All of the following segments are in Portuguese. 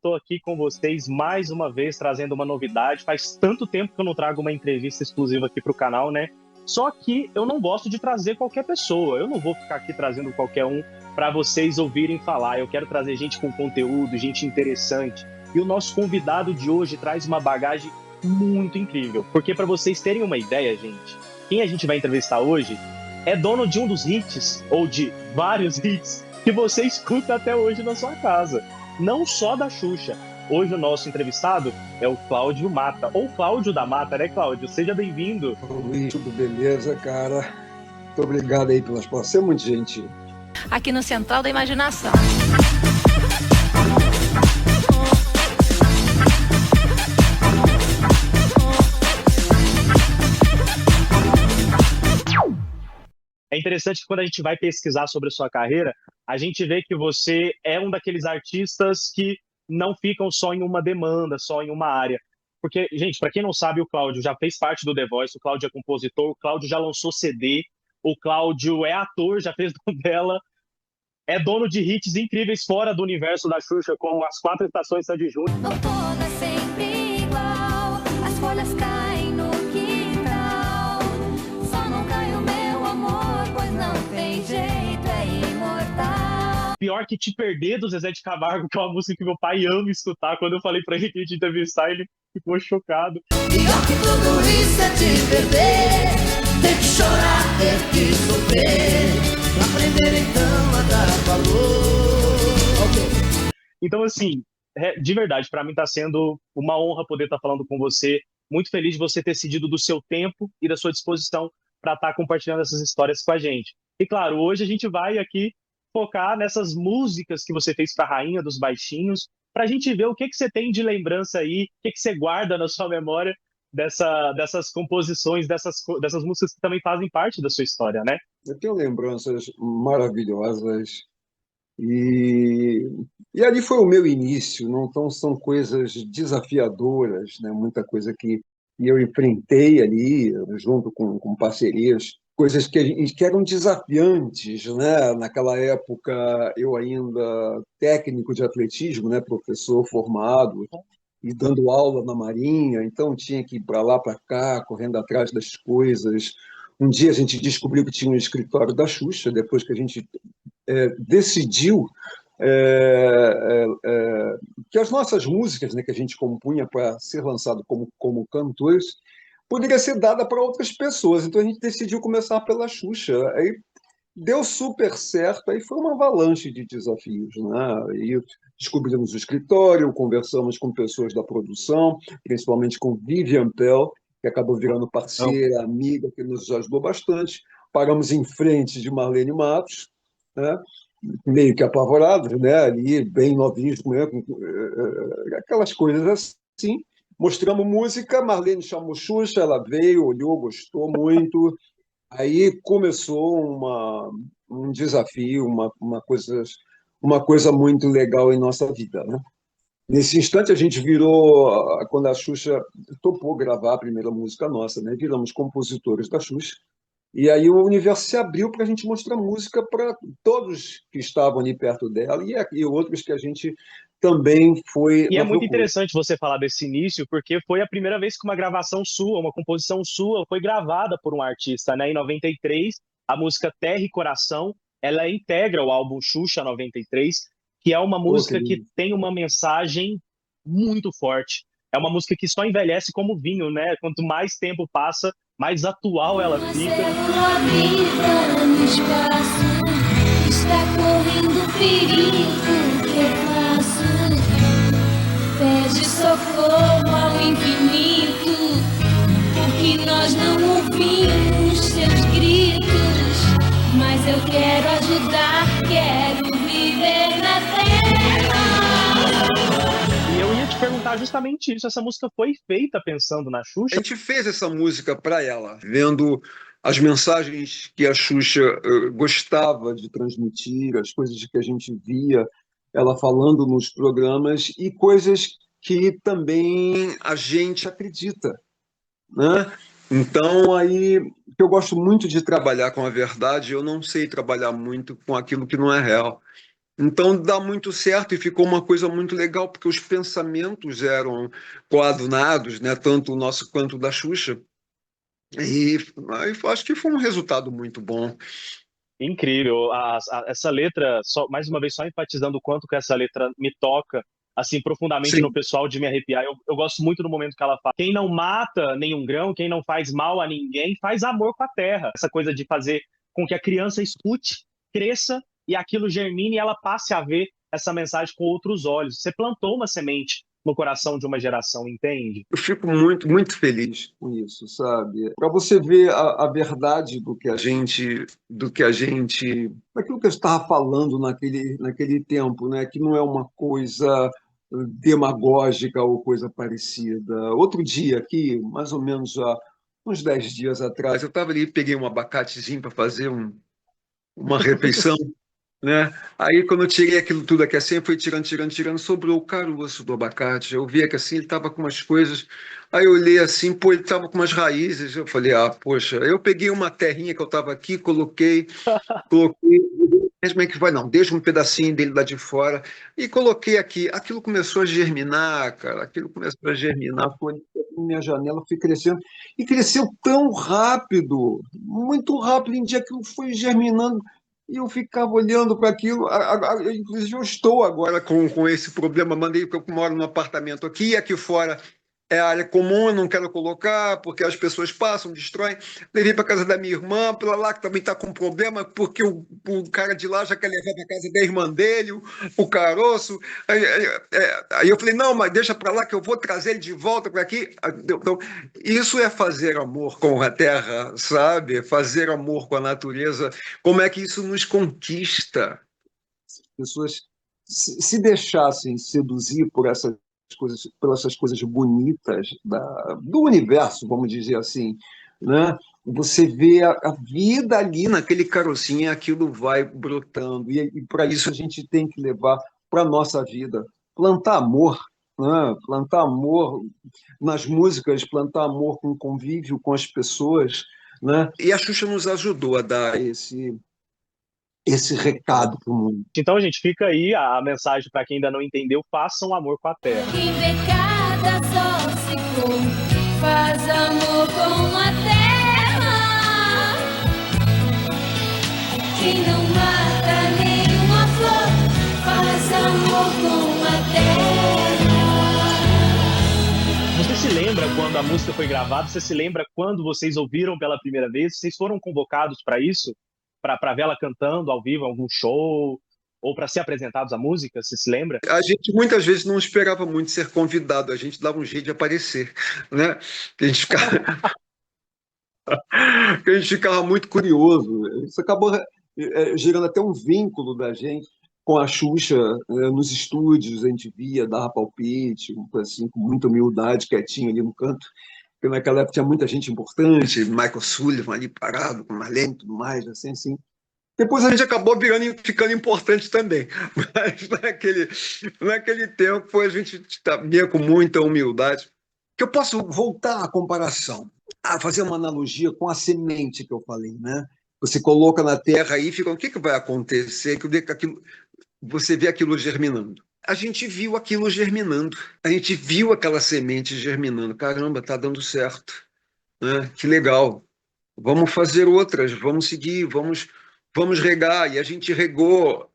Estou aqui com vocês mais uma vez trazendo uma novidade. Faz tanto tempo que eu não trago uma entrevista exclusiva aqui para o canal, né? Só que eu não gosto de trazer qualquer pessoa. Eu não vou ficar aqui trazendo qualquer um para vocês ouvirem falar. Eu quero trazer gente com conteúdo, gente interessante. E o nosso convidado de hoje traz uma bagagem muito incrível. Porque para vocês terem uma ideia, gente, quem a gente vai entrevistar hoje é dono de um dos hits, ou de vários hits, que você escuta até hoje na sua casa. Não só da Xuxa. Hoje o nosso entrevistado é o Cláudio Mata, ou Cláudio da Mata, né, Cláudio? Seja bem-vindo. Luiz, tudo beleza, cara? Muito obrigado aí pelas palavras. Você é muito gentil. Aqui no Central da Imaginação. É interessante que quando a gente vai pesquisar sobre a sua carreira, a gente vê que você é um daqueles artistas que não ficam só em uma demanda, só em uma área. Porque, gente, para quem não sabe, o Cláudio já fez parte do The Voice, o Cláudio é compositor, o Cláudio já lançou CD, o Cláudio é ator, já fez novela, é dono de hits incríveis fora do universo da Xuxa, como As Quatro Estações São de Junho. Outono é sempre igual, as folhas caem no quintal. Só não cai o meu amor, pois não tem jeito, é imortal. Pior que Te Perder, do Zezé de Camargo, que é uma música que meu pai ama escutar. Quando eu falei pra ele que ia te entrevistar, ele ficou chocado. Pior que tudo isso é te perder, ter que chorar, ter que sofrer, pra aprender então a dar valor. Então, assim, de verdade, pra mim tá sendo uma honra poder estar falando com você. Muito feliz de você ter cedido do seu tempo e da sua disposição para estar compartilhando essas histórias com a gente. E claro, hoje a gente vai aqui focar nessas músicas que você fez para a Rainha dos Baixinhos, para a gente ver o que você tem de lembrança aí, o que você guarda na sua memória dessas composições, dessas músicas que também fazem parte da sua história, né? Eu tenho lembranças maravilhosas e ali foi o meu início, não? Então são coisas desafiadoras, né? Muita coisa que eu enfrentei ali junto com parcerias, coisas que eram desafiantes, né? Naquela época eu ainda técnico de atletismo, né? Professor formado e dando aula na Marinha, então tinha que ir para lá, para cá, correndo atrás das coisas. Um dia a gente descobriu que tinha um escritório da Xuxa, depois que a gente decidiu que as nossas músicas, né, que a gente compunha para ser lançado como cantores, poderia ser dada para outras pessoas. Então a gente decidiu começar pela Xuxa. Aí deu super certo, aí foi uma avalanche de desafios, né? Aí descobrimos o escritório, conversamos com pessoas da produção, principalmente com Vivian Pell, que acabou virando parceira, amiga, que nos ajudou bastante. Paramos em frente de Marlene Matos, né? Meio que apavorados, né? Ali, bem novinhos, né? Aquelas coisas assim. Mostramos música, Marlene chamou Xuxa, ela veio, olhou, gostou muito. Aí começou um desafio, uma coisa muito legal em nossa vida, né? Nesse instante, a gente virou, quando a Xuxa topou gravar a primeira música nossa, né? Viramos compositores da Xuxa. E aí o universo se abriu para a gente mostrar música para todos que estavam ali perto dela e outros que a gente também foi. E é muito interessante você falar desse início, porque foi a primeira vez que uma gravação sua, uma composição sua, foi gravada por um artista, né? Em 93, a música Terra e Coração, ela integra o álbum Xuxa 93, que é uma música que tem uma mensagem muito forte. É uma música que só envelhece como vinho, né? Quanto mais tempo passa, mais atual ela fica. A vida no espaço está correndo perigo, que eu faço? Pede socorro ao infinito, porque nós não ouvimos seus gritos. Mas eu quero ajudar, quero viver na terra. E eu ia te perguntar justamente isso. Essa música foi feita pensando na Xuxa? A gente fez essa música para ela, vendo as mensagens que a Xuxa gostava de transmitir, as coisas que a gente via ela falando nos programas e coisas que também a gente acredita, né? Então, aí, eu gosto muito de trabalhar com a verdade, eu não sei trabalhar muito com aquilo que não é real. Então dá muito certo e ficou uma coisa muito legal, porque os pensamentos eram coadunados, né? Tanto o nosso quanto o da Xuxa. E aí acho que foi um resultado muito bom. Incrível. Essa letra, só, mais uma vez, só enfatizando o quanto que essa letra me toca, assim, profundamente no Sim, pessoal, de me arrepiar. Eu gosto muito do momento que ela fala: quem não mata nenhum grão, quem não faz mal a ninguém, faz amor com a terra. Essa coisa de fazer com que a criança escute, cresça, e aquilo germine e ela passe a ver essa mensagem com outros olhos. Você plantou uma semente no coração de uma geração, entende? eu fico muito, muito feliz com isso, sabe? Para você ver a verdade daquilo que eu estava falando naquele tempo, né? Que não é uma coisa demagógica ou coisa parecida. Outro dia aqui, mais ou menos há uns 10 dias atrás, eu estava ali, peguei um abacatezinho para fazer uma refeição, né? Aí, quando eu tirei aquilo tudo aqui assim, eu fui tirando, tirando, tirando, sobrou o caroço do abacate. Eu vi que assim, ele estava com umas coisas. Aí eu olhei assim, pô, ele estava com umas raízes. Eu falei, ah, poxa. Eu peguei uma terrinha que eu estava aqui, coloquei, mas como é que vai? Não, deixa um pedacinho dele lá de fora e coloquei aqui. Aquilo começou a germinar, cara. Aquilo começou a germinar. Foi na minha janela, fui crescendo e cresceu tão rápido, muito rápido. Em dia aquilo foi germinando e eu ficava olhando para aquilo. Inclusive, eu estou agora com esse problema. Mandei porque eu moro num apartamento aqui e aqui fora. É área comum, eu não quero colocar, porque as pessoas passam, destroem. Levei para casa da minha irmã, para lá que também está com problema, porque o cara de lá já quer levar para casa da irmã dele, o caroço. Aí eu falei, não, mas deixa para lá que eu vou trazer ele de volta para aqui. Então, isso é fazer amor com a terra, sabe? Fazer amor com a natureza. Como é que isso nos conquista? As pessoas se deixassem seduzir por essas coisas, pelas essas coisas bonitas do universo, vamos dizer assim, né? Você vê a vida ali naquele carocinho, e aquilo vai brotando. E para isso a gente tem que levar para a nossa vida, plantar amor, né? Plantar amor nas músicas, plantar amor com o convívio com as pessoas, né? E a Xuxa nos ajudou a dar esse recado para o mundo. Então, gente, fica aí a mensagem para quem ainda não entendeu: façam amor com a terra. Quem vê cada sol se pôr, faz amor com a terra. Quem não mata nenhuma flor, faz amor com a terra. Você se lembra quando a música foi gravada? Você se lembra quando vocês ouviram pela primeira vez? Vocês foram convocados para isso? Para ver ela cantando ao vivo em algum show? Ou para ser apresentados à música? Você se lembra? A gente muitas vezes não esperava muito ser convidado, a gente dava um jeito de aparecer, né? A gente ficava, a gente ficava muito curioso. Isso acabou gerando até um vínculo da gente com a Xuxa, nos estúdios, a gente via, dava palpite, assim, com muita humildade, quietinho ali no canto. Porque naquela época tinha muita gente importante, Michael Sullivan ali parado, com Marlene e tudo mais, assim. Depois a gente acabou ficando importante também. Mas naquele tempo a gente vinha com muita humildade. Que eu posso voltar à comparação, a fazer uma analogia com a semente que eu falei, né? Você coloca na terra e fica, o que vai acontecer? Você vê aquilo germinando. A gente viu aquilo germinando. A gente viu aquela semente germinando. Caramba, tá dando certo, né? Que legal. Vamos fazer outras, vamos seguir, vamos regar. E a gente regou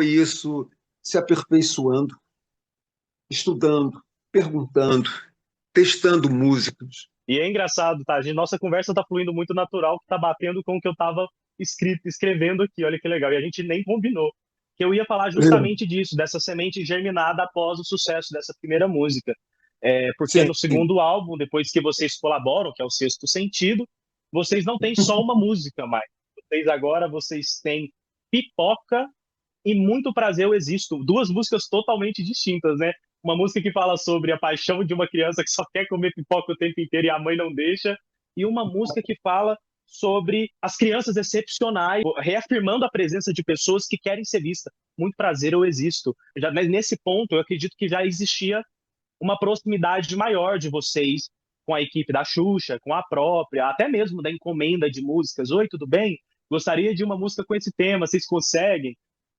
isso, se aperfeiçoando, estudando, perguntando, testando músicas. E é engraçado, tá? Nossa conversa tá fluindo muito natural, que tá batendo com o que eu tava escrevendo aqui. Olha que legal. E a gente nem combinou. Que eu ia falar justamente disso, dessa semente germinada após o sucesso dessa primeira música. Porque Sim, no segundo álbum, depois que vocês colaboram, que é o Sexto Sentido, vocês não têm só uma música mais. Vocês têm Pipoca e Muito Prazer Eu Existo. Duas músicas totalmente distintas, né? Uma música que fala sobre a paixão de uma criança que só quer comer pipoca o tempo inteiro e a mãe não deixa. E uma música que fala sobre as crianças excepcionais, reafirmando a presença de pessoas que querem ser vistas. Muito prazer, eu existo. Mas nesse ponto, eu acredito que já existia uma proximidade maior de vocês com a equipe da Xuxa, com a própria, até mesmo da encomenda de músicas. Oi, tudo bem? Gostaria de uma música com esse tema, vocês conseguem?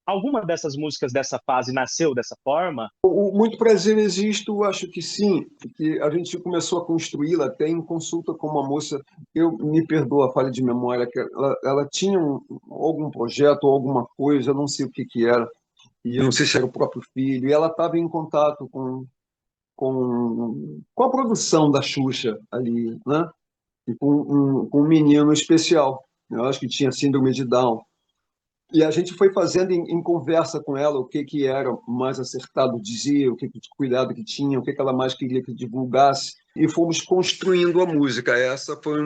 Alguma dessas músicas dessa fase nasceu dessa forma? O Muito Prazer Existo, eu acho que sim, porque a gente começou a construí-la até em consulta com uma moça, eu me perdoa a falha de memória, que ela tinha algum projeto ou alguma coisa, eu não sei o que era, e eu não sei se era o próprio filho, e ela estava em contato com a produção da Xuxa ali, né? E com um menino especial, eu acho que tinha síndrome de Down. E a gente foi fazendo em conversa com ela o que era mais acertado dizer, o que de cuidado que tinha, o que ela mais queria que divulgasse, e fomos construindo a música. Essa foi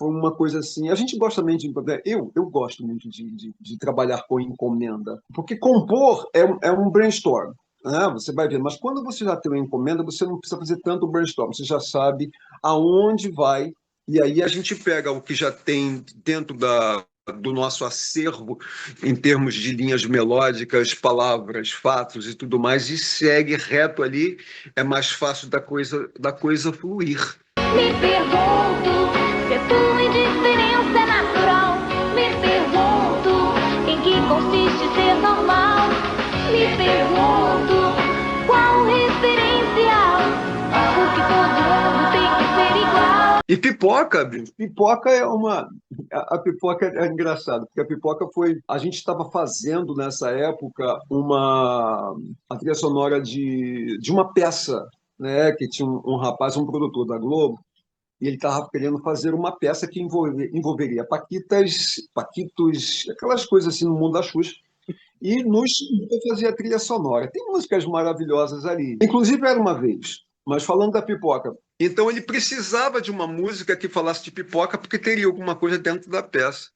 uma coisa assim. A gente gosta também de. Eu gosto muito de trabalhar com encomenda, porque compor é um brainstorm. Né? Você vai ver, mas quando você já tem uma encomenda, você não precisa fazer tanto brainstorm, você já sabe aonde vai, e aí a gente pega o que já tem dentro do nosso acervo, em termos de linhas melódicas, palavras, fatos e tudo mais, e segue reto ali, é mais fácil da coisa fluir. Me pergunto se a tua indiferença é natural. Me pergunto em que consiste ser normal. Me pergunto qual o referencial, porque todo mundo tem que ser igual. E pipoca, bicho. Pipoca é uma. A pipoca é engraçado, porque a pipoca foi. A gente estava fazendo nessa época a trilha sonora de uma peça, né? Que tinha um rapaz, um produtor da Globo, e ele estava querendo fazer uma peça que envolveria Paquitos, aquelas coisas assim no mundo da Xuxa. E nos fazia a trilha sonora. Tem músicas maravilhosas ali. Inclusive, Era Uma Vez. Mas falando da pipoca. Então, ele precisava de uma música que falasse de pipoca, porque teria alguma coisa dentro da peça.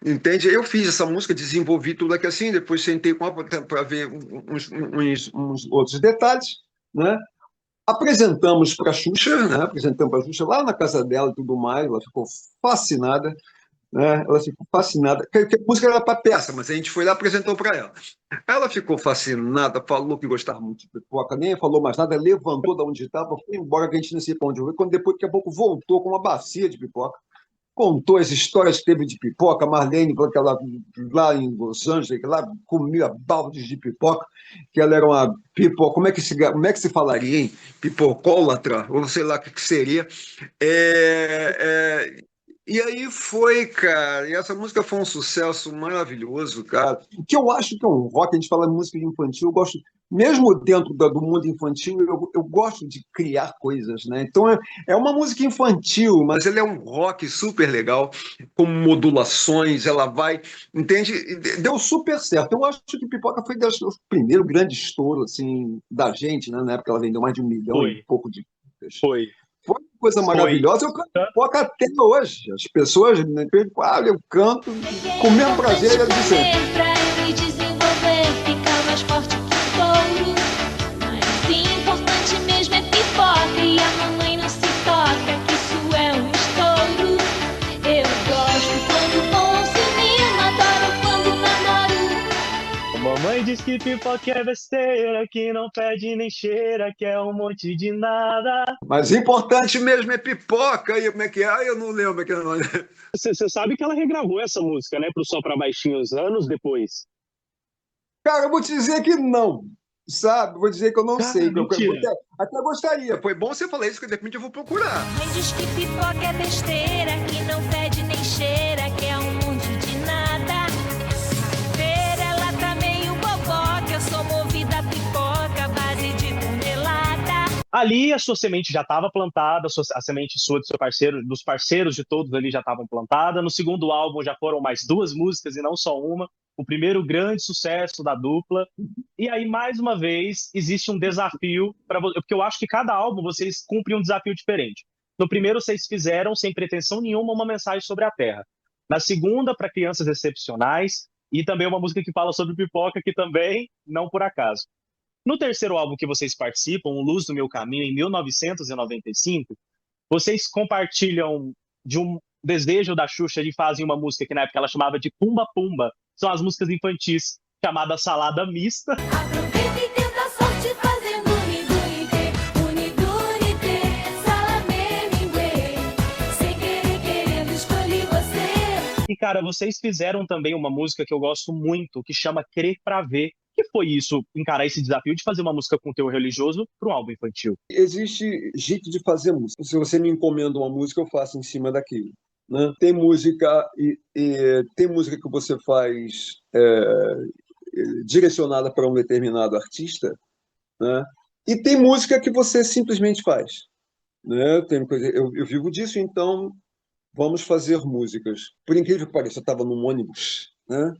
Entende? Eu fiz essa música, desenvolvi tudo aqui assim, depois sentei com ela para ver uns outros detalhes, né? Apresentamos para a Xuxa, né? Apresentamos para a Xuxa lá na casa dela e tudo mais. Ela ficou fascinada. Né? Ela ficou fascinada, que a música era para peça, mas a gente foi lá e apresentou para ela. Ela ficou fascinada, falou que gostava muito de pipoca, nem falou mais nada, levantou de onde estava, foi embora, que a gente não sei para onde foi. Quando depois, daqui a pouco, voltou com uma bacia de pipoca, contou as histórias que teve de pipoca. Marlene, que ela lá em Los Angeles, que lá comia baldes de pipoca, que ela era uma pipoca, como é que se falaria, hein? Pipocólatra, ou sei lá o que seria. E aí foi, cara, e essa música foi um sucesso maravilhoso, cara. O que eu acho que é um rock, a gente fala de música infantil, eu gosto, mesmo dentro do mundo infantil, eu gosto de criar coisas, né? Então é uma música infantil, mas ela é um rock super legal, com modulações, ela vai, entende? Deu super certo. Eu acho que Pipoca foi o primeiro grande estouro, assim, da gente, né? Na época ela vendeu mais de 1 milhão e pouco de... Foi uma coisa maravilhosa. Eu canto pipoca até hoje. As pessoas, né, eu canto com o mesmo prazer. Pra eu me desenvolver, ficar mais forte que o touro. Mas importante mesmo é pipoca, e a mamãe não se toca, que isso é um estouro. Eu gosto quando vou ao cinema, adoro quando namoro. A mamãe diz que pipoca é besteira, que não fede nem cheira, que é um monte de nada. Mas importante mesmo é pipoca. E como é que é? Eu não lembro. Você sabe que ela regravou essa música, né, pro Só Pra Baixinhos anos depois? Cara, eu vou te dizer que não. Sabe? Vou dizer que eu não sei. Até gostaria. Foi bom você falar isso, que de repente eu vou procurar. Mãe diz que pipoca é besteira, que não fede nem cheira, que é um monte de nada. Feira, ela tá meio boboca, eu sou movida a pipoca, base de tonelada. Ali a sua semente já estava plantada, a semente sua, do seu parceiro, dos parceiros de todos ali já estavam plantada. No segundo álbum já foram mais 2 músicas e não só uma. O primeiro grande sucesso da dupla. E aí, mais uma vez, existe um desafio, porque eu acho que cada álbum vocês cumprem um desafio diferente. No primeiro, vocês fizeram, sem pretensão nenhuma, uma mensagem sobre a Terra. Na segunda, para crianças excepcionais, e também uma música que fala sobre pipoca, que também, não por acaso. No terceiro álbum que vocês participam, O Luz do Meu Caminho, em 1995, vocês compartilham de um desejo da Xuxa de fazer uma música que na época ela chamava de Pumba Pumba. São as músicas infantis, chamada Salada Mista. Aproveita e tenta a sorte fazendo unidurite, salamé, minguê. Sem querer, querendo, escolhi você. E cara, vocês fizeram também uma música que eu gosto muito, que chama Crer Pra Ver. Que foi isso, encarar esse desafio de fazer uma música com teor religioso para um álbum infantil? Existe jeito de fazer música. Se você me encomenda uma música, eu faço em cima daquilo, né? Tem música tem música que você faz direcionada para um determinado artista, né? E tem música que você simplesmente faz, né? Eu vivo disso, então vamos fazer músicas. Por incrível que pareça, eu estava num ônibus, né?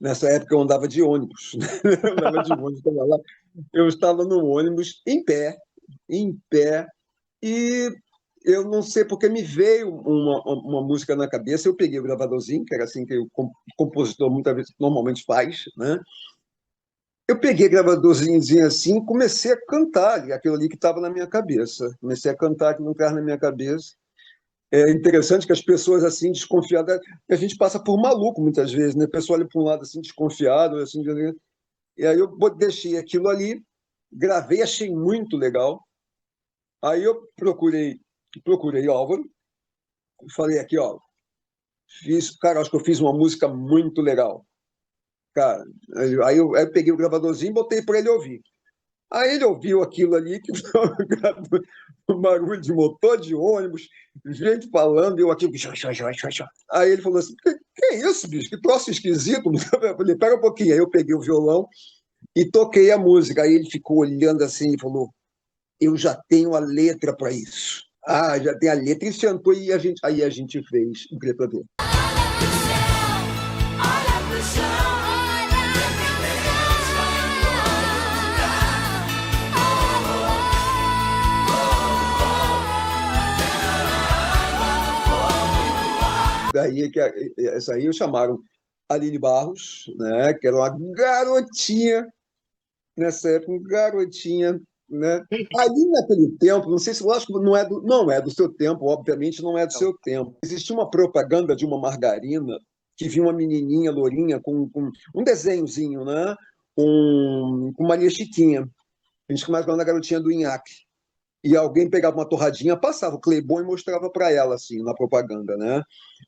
Nessa época eu andava de ônibus, né? Eu andava de ônibus, estava lá. Eu estava no ônibus em pé, e eu não sei porque me veio uma música na cabeça. Eu peguei o gravadorzinho, que era assim que o compositor muitas vezes normalmente faz, né? Eu peguei o gravadorzinho assim e comecei a cantar aquilo ali que estava na minha cabeça. Comecei a cantar aquilo que estava na minha cabeça. É interessante que as pessoas assim desconfiadas, a gente passa por maluco muitas vezes, né? A pessoa olha para um lado assim desconfiado, assim, e aí eu deixei aquilo ali, gravei, achei muito legal. Aí eu procurei Álvaro, falei aqui, ó, cara, acho que eu fiz uma música muito legal. Cara, aí eu peguei o gravadorzinho e botei para ele ouvir. Aí ele ouviu aquilo ali, que um barulho de motor de ônibus, gente falando, eu aqui. Aí ele falou assim: que é isso, bicho? Que troço esquisito. Eu falei: pega um pouquinho. Aí eu peguei o violão e toquei a música. Aí ele ficou olhando assim e falou: eu já tenho a letra para isso. Ah, já tem a letra. E sentou e aí a gente fez o Crer Pra Ver. Olha pro chão. Daí essa aí chamaram Aline Barros, né, que era uma garotinha nessa época, uma garotinha, né? Ali naquele tempo, não sei se, lógico, não é do seu tempo, obviamente não é do seu tempo. Existia uma propaganda de uma margarina que vinha uma menininha lourinha com um desenhozinho, né? Com Maria Chiquinha. A gente começa falando da garotinha do Inhaque. E alguém pegava uma torradinha, passava o Cleibon e mostrava para ela, assim, na propaganda, né?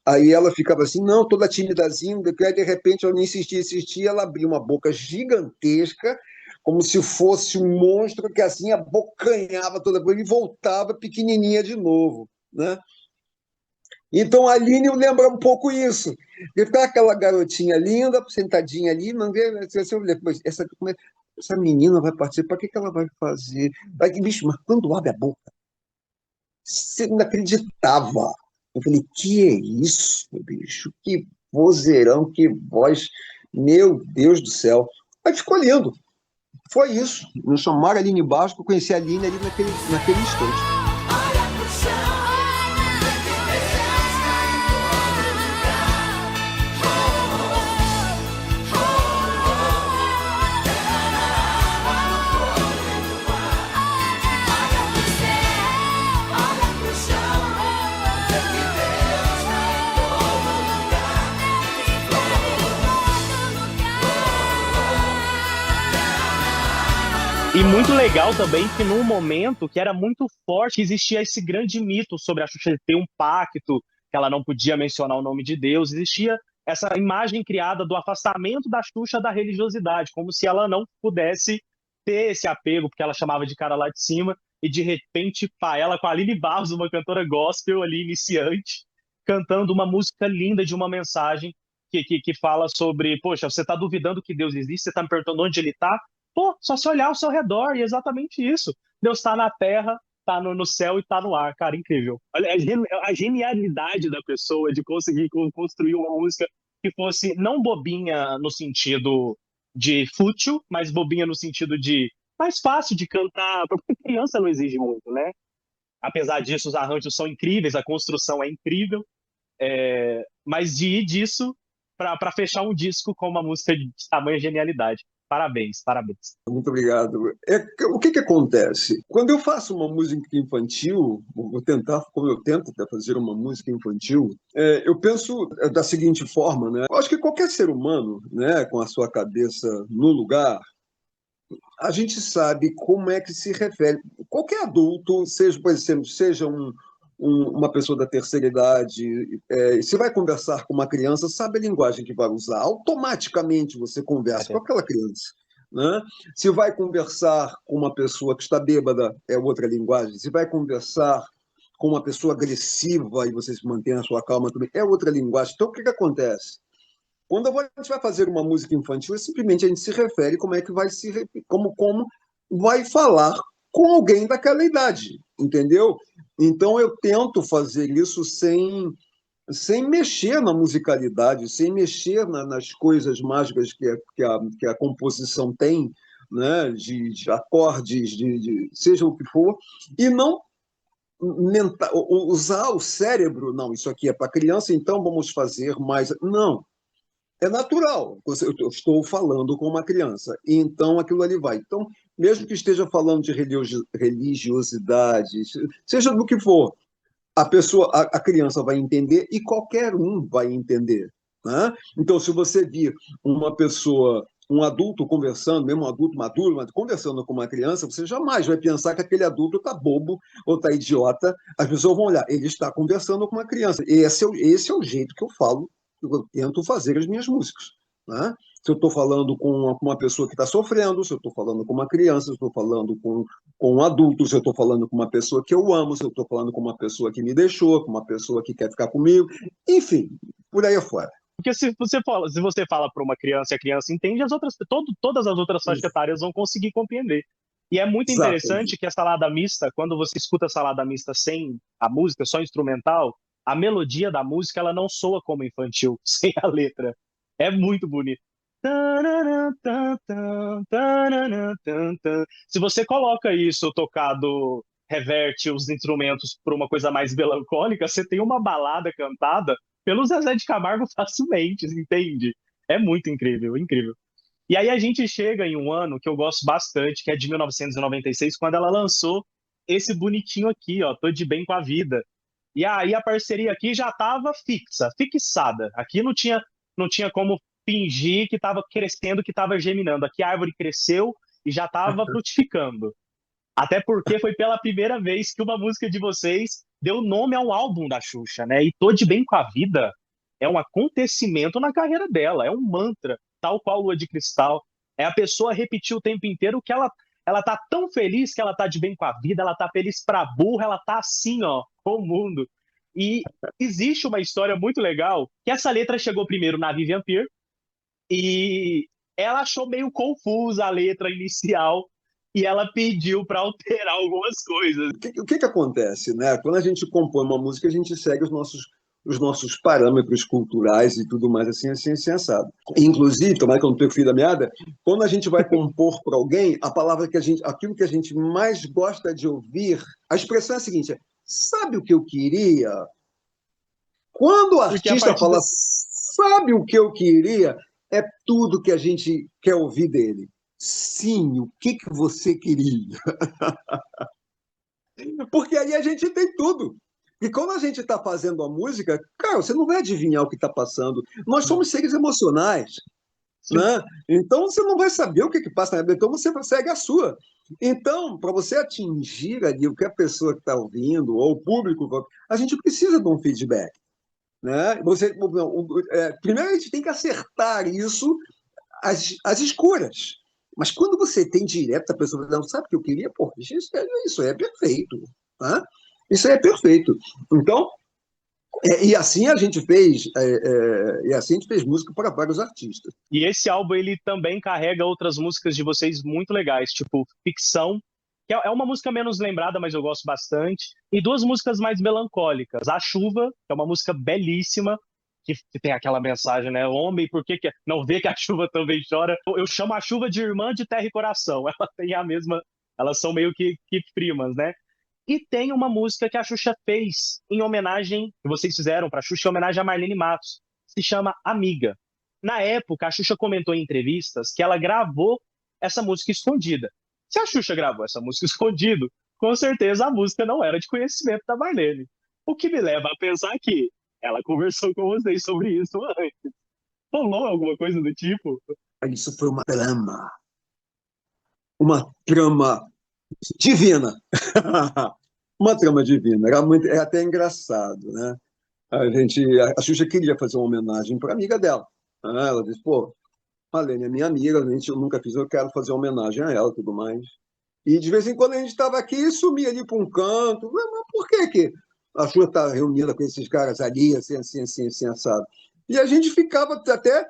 Aí ela ficava assim, não, toda timidazinha, de repente ela insistia, ela abria uma boca gigantesca, como se fosse um monstro que assim abocanhava toda coisa e voltava pequenininha de novo, né? Então a Aline lembra um pouco isso. E ficava aquela garotinha linda, sentadinha ali, essa menina vai participar, o que ela vai fazer? Bicho, mas quando abre a boca, você não acreditava. Eu falei, que é isso, bicho? Que vozeirão, que voz. Meu Deus do céu. Aí ficou lindo. Foi isso. Me chamaram a Aline Barros, eu conheci a Aline ali naquele instante. E muito legal também que num momento que era muito forte, existia esse grande mito sobre a Xuxa ter um pacto, que ela não podia mencionar o nome de Deus, existia essa imagem criada do afastamento da Xuxa da religiosidade, como se ela não pudesse ter esse apego, porque ela chamava de cara lá de cima, e de repente, pá, ela com a Aline Barros, uma cantora gospel ali, iniciante, cantando uma música linda de uma mensagem que fala sobre, poxa, você está duvidando que Deus existe, você está me perguntando onde ele está? Pô, só se olhar ao seu redor, e é exatamente isso. Deus está na terra, está no céu e está no ar. Cara, incrível. Olha a genialidade da pessoa de conseguir construir uma música que fosse não bobinha no sentido de fútil, mas bobinha no sentido de mais fácil de cantar, porque criança não exige muito, né? Apesar disso, os arranjos são incríveis, a construção é incrível, mas de ir disso para fechar um disco com uma música de tamanha genialidade. Parabéns, parabéns. Muito obrigado. O que acontece? Quando eu faço uma música infantil, vou tentar, como eu tento até fazer uma música infantil, eu penso da seguinte forma, né? Eu acho que qualquer ser humano, né, com a sua cabeça no lugar, a gente sabe como é que se refere. Qualquer adulto, seja, por exemplo, seja uma pessoa da terceira idade, se vai conversar com uma criança, sabe a linguagem que vai usar. Automaticamente você conversa com aquela criança. Né? Se vai conversar com uma pessoa que está bêbada, é outra linguagem. Se vai conversar com uma pessoa agressiva e você se mantém a sua calma também, é outra linguagem. Então, o que acontece? Quando a gente vai fazer uma música infantil, simplesmente a gente se refere como é que vai como vai falar com alguém daquela idade, entendeu? Então eu tento fazer isso sem mexer na musicalidade, sem mexer nas coisas mágicas que a composição tem, né? de acordes, seja o que for, e não usar o cérebro, não, isso aqui é para criança, então vamos fazer mais. Não. É natural, eu estou falando com uma criança, e então aquilo ali vai. Então, mesmo que esteja falando de religiosidade, seja do que for, a criança vai entender e qualquer um vai entender. Né? Então, se você vir uma pessoa, um adulto conversando, mesmo um adulto maduro, mas conversando com uma criança, você jamais vai pensar que aquele adulto está bobo ou está idiota. As pessoas vão olhar, ele está conversando com uma criança. Esse é o jeito que eu falo, eu tento fazer as minhas músicas. Né? Se eu estou falando com uma pessoa que está sofrendo, se eu estou falando com uma criança, se eu estou falando com um adulto, se eu estou falando com uma pessoa que eu amo, se eu estou falando com uma pessoa que me deixou, com uma pessoa que quer ficar comigo, enfim, por aí afora. Porque se você fala para uma criança e a criança entende, todas as outras faixas etárias vão conseguir compreender. E é muito interessante que a salada mista, quando você escuta a salada mista sem a música, só instrumental, a melodia da música ela não soa como infantil, sem a letra. É muito bonito. Se você coloca isso tocado, reverte os instrumentos para uma coisa mais melancólica, você tem uma balada cantada pelo Zezé de Camargo facilmente, entende? É muito incrível, incrível. E aí a gente chega em um ano que eu gosto bastante, que é de 1996, quando ela lançou esse bonitinho aqui, ó, Tô de Bem com a Vida. E aí a parceria aqui já estava fixada. Aqui não tinha como fingir que estava crescendo, que estava germinando. Aqui a árvore cresceu e já estava frutificando. Até porque foi pela primeira vez que uma música de vocês deu nome a um álbum da Xuxa, né? E Tô de Bem com a Vida é um acontecimento na carreira dela, é um mantra, tal qual Lua de Cristal. É a pessoa repetir o tempo inteiro que ela tá tão feliz que ela tá de bem com a vida, ela tá feliz pra burra, ela tá assim, ó, com o mundo. E existe uma história muito legal, que essa letra chegou primeiro na Vivian Peer, e ela achou meio confusa a letra inicial, e ela pediu para alterar algumas coisas. O que acontece, né? Quando a gente compõe uma música, a gente segue os nossos parâmetros culturais e tudo mais assim assado. Inclusive, tomara que eu não tenho fio da meada, quando a gente vai compor para alguém, aquilo que a gente mais gosta de ouvir, a expressão é a seguinte: sabe o que eu queria? Quando o artista fala sabe o que eu queria, é tudo que a gente quer ouvir dele. Sim, o que você queria? Porque aí a gente tem tudo. E quando a gente está fazendo a música, cara, você não vai adivinhar o que está passando. Nós somos seres emocionais. Né? Então você não vai saber o que passa na cabeça, então você segue a sua. Então, para você atingir ali o que a pessoa que está ouvindo, ou o público, a gente precisa de um feedback. Né? Primeiro a gente tem que acertar isso, as escuras. Mas quando você tem direto a pessoa falando, sabe o que eu queria? Pô, isso é perfeito. Tá? Isso é perfeito. Então, e assim a gente fez música para vários artistas. E esse álbum ele também carrega outras músicas de vocês muito legais, tipo Ficção, que é uma música menos lembrada, mas eu gosto bastante, e duas músicas mais melancólicas. A Chuva, que é uma música belíssima, que tem aquela mensagem, né? Homem, por que não vê que a chuva também chora? Eu chamo a chuva de irmã de terra e coração. Ela tem a mesma, elas são meio que primas, né? E tem uma música que a Xuxa fez em homenagem, que vocês fizeram para a Xuxa, em homenagem a Marlene Matos, se chama Amiga. Na época, a Xuxa comentou em entrevistas que ela gravou essa música escondida. Se a Xuxa gravou essa música escondido, com certeza a música não era de conhecimento da Marlene. O que me leva a pensar que ela conversou com vocês sobre isso antes. Rolou alguma coisa do tipo? Isso foi uma trama divina. Uma trama divina. Era até engraçado, né? A Xuxa queria fazer uma homenagem para a amiga dela, né? Ela disse, pô, Marlene é minha amiga, eu nunca fiz, eu quero fazer uma homenagem a ela e tudo mais. E de vez em quando a gente estava aqui e sumia ali para um canto. Mas por que que a Xuxa está reunida com esses caras ali, assim, assim, assim, assim, assado? E a gente ficava até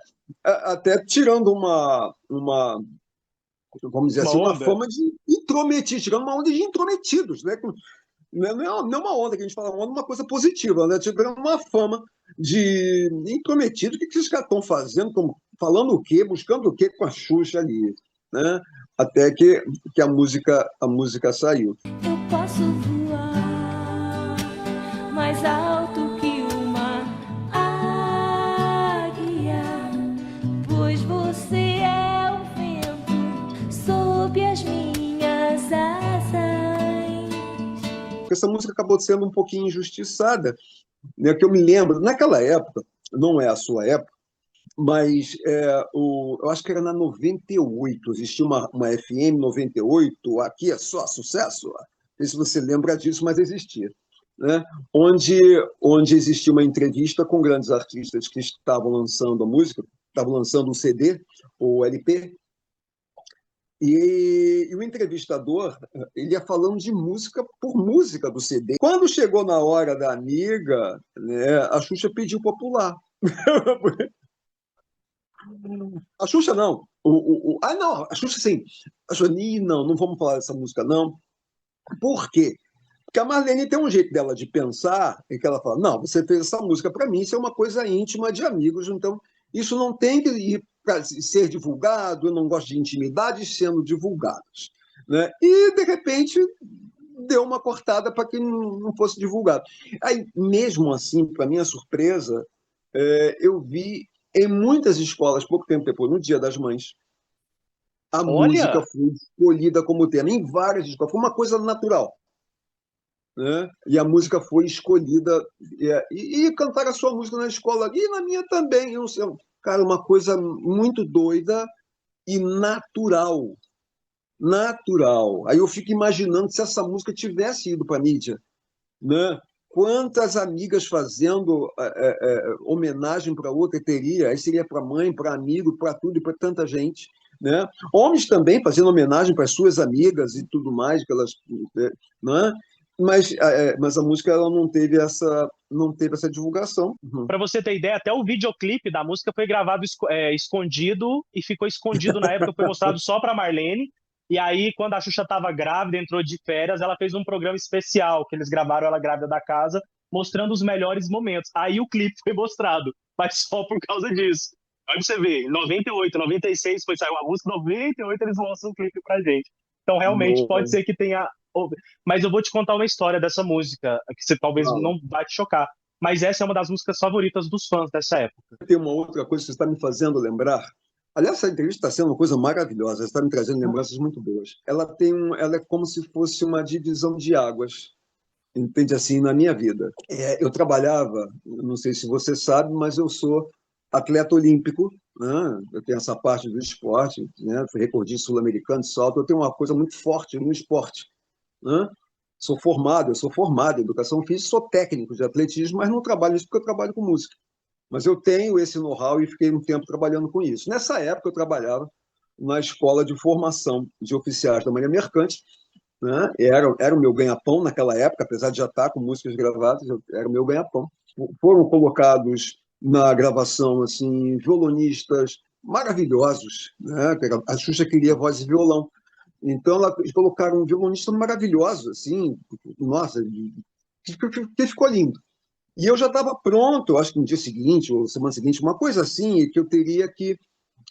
tirando vamos dizer Uma assim, uma onda? fama de intrometidos, tirando uma onda de intrometidos, né? Não é uma onda que a gente fala, uma coisa positiva, né? Tirando uma fama de intrometido. O que esses caras estão fazendo? Falando o quê? Buscando o quê com a Xuxa ali, né? Até que a música saiu. Eu posso voar mais alto que uma águia, pois você é o vento sob as minhas asas. Essa música acabou sendo um pouquinho injustiçada, né? Que eu me lembro, naquela época, não é a sua época, mas eu acho que era na 98, existia uma FM 98, aqui é só sucesso, não sei se você lembra disso, mas existia, né? Onde existia uma entrevista com grandes artistas que estavam lançando a música, estavam lançando o CD, o LP, e o entrevistador, ele ia falando de música por música do CD. Quando chegou na hora da amiga, né, a Xuxa pediu para pular. A Xuxa não. Não, a Xuxa sim. A Xuxa, não vamos falar dessa música, não. Por quê? Porque a Marlene tem um jeito dela de pensar, em que ela fala, não, você fez essa música para mim, isso é uma coisa íntima de amigos, então isso não tem que ir para ser divulgado, eu não gosto de intimidades sendo divulgadas, né? E, de repente, deu uma cortada para que não fosse divulgado. Aí, mesmo assim, para minha surpresa, eu vi em muitas escolas, pouco tempo depois, no Dia das Mães, a música Olha, foi escolhida como tema, em várias escolas, foi uma coisa natural, né? E a música foi escolhida, e cantar a sua música na escola, e na minha também, eu não sei, cara, uma coisa muito doida e natural, natural. Aí eu fico imaginando se essa música tivesse ido para a mídia, né? Quantas amigas fazendo homenagem para outra teria? Aí seria para mãe, para amigo, para tudo e para tanta gente, né? Homens também fazendo homenagem para as suas amigas e tudo mais, que elas, né? Mas a música ela não teve essa divulgação. Uhum. para você ter ideia, até o videoclipe da música foi gravado escondido e ficou escondido na época, foi mostrado só para Marlene. E aí, quando a Xuxa estava grávida, entrou de férias, ela fez um programa especial que eles gravaram ela grávida da casa, mostrando os melhores momentos. Aí o clipe foi mostrado, mas só por causa disso. Aí você vê, em 98, 96 foi saiu a música, 98 eles lançam um clipe pra gente. Então, realmente, pode No- ser que tenha. Mas eu vou te contar uma história dessa música, que você talvez Fala. não vai te chocar. Mas essa é uma das músicas favoritas dos fãs dessa época. Tem uma outra coisa que você está me fazendo lembrar. Aliás, essa entrevista está sendo uma coisa maravilhosa, você está me trazendo lembranças muito boas. Ela é como se fosse uma divisão de águas, entende assim, na minha vida. Eu trabalhava, não sei se você sabe, mas eu sou atleta olímpico, né? Eu tenho essa parte do esporte, né? Fui recordista sul-americano de salto, eu tenho uma coisa muito forte no esporte, né? Eu sou formado em educação física, sou técnico de atletismo, mas não trabalho nisso porque eu trabalho com música. Mas eu tenho esse know-how e fiquei um tempo trabalhando com isso. Nessa época, eu trabalhava na escola de formação de oficiais da Marinha Mercante, né? Era o meu ganha-pão naquela época, apesar de já estar com músicas gravadas, era o meu ganha-pão. Foram colocados na gravação assim violonistas maravilhosos, né? A Xuxa queria voz e violão, então eles colocaram um violonista maravilhoso, assim, nossa, que ficou lindo. E eu já estava pronto, acho que no dia seguinte ou semana seguinte, uma coisa assim, que eu teria que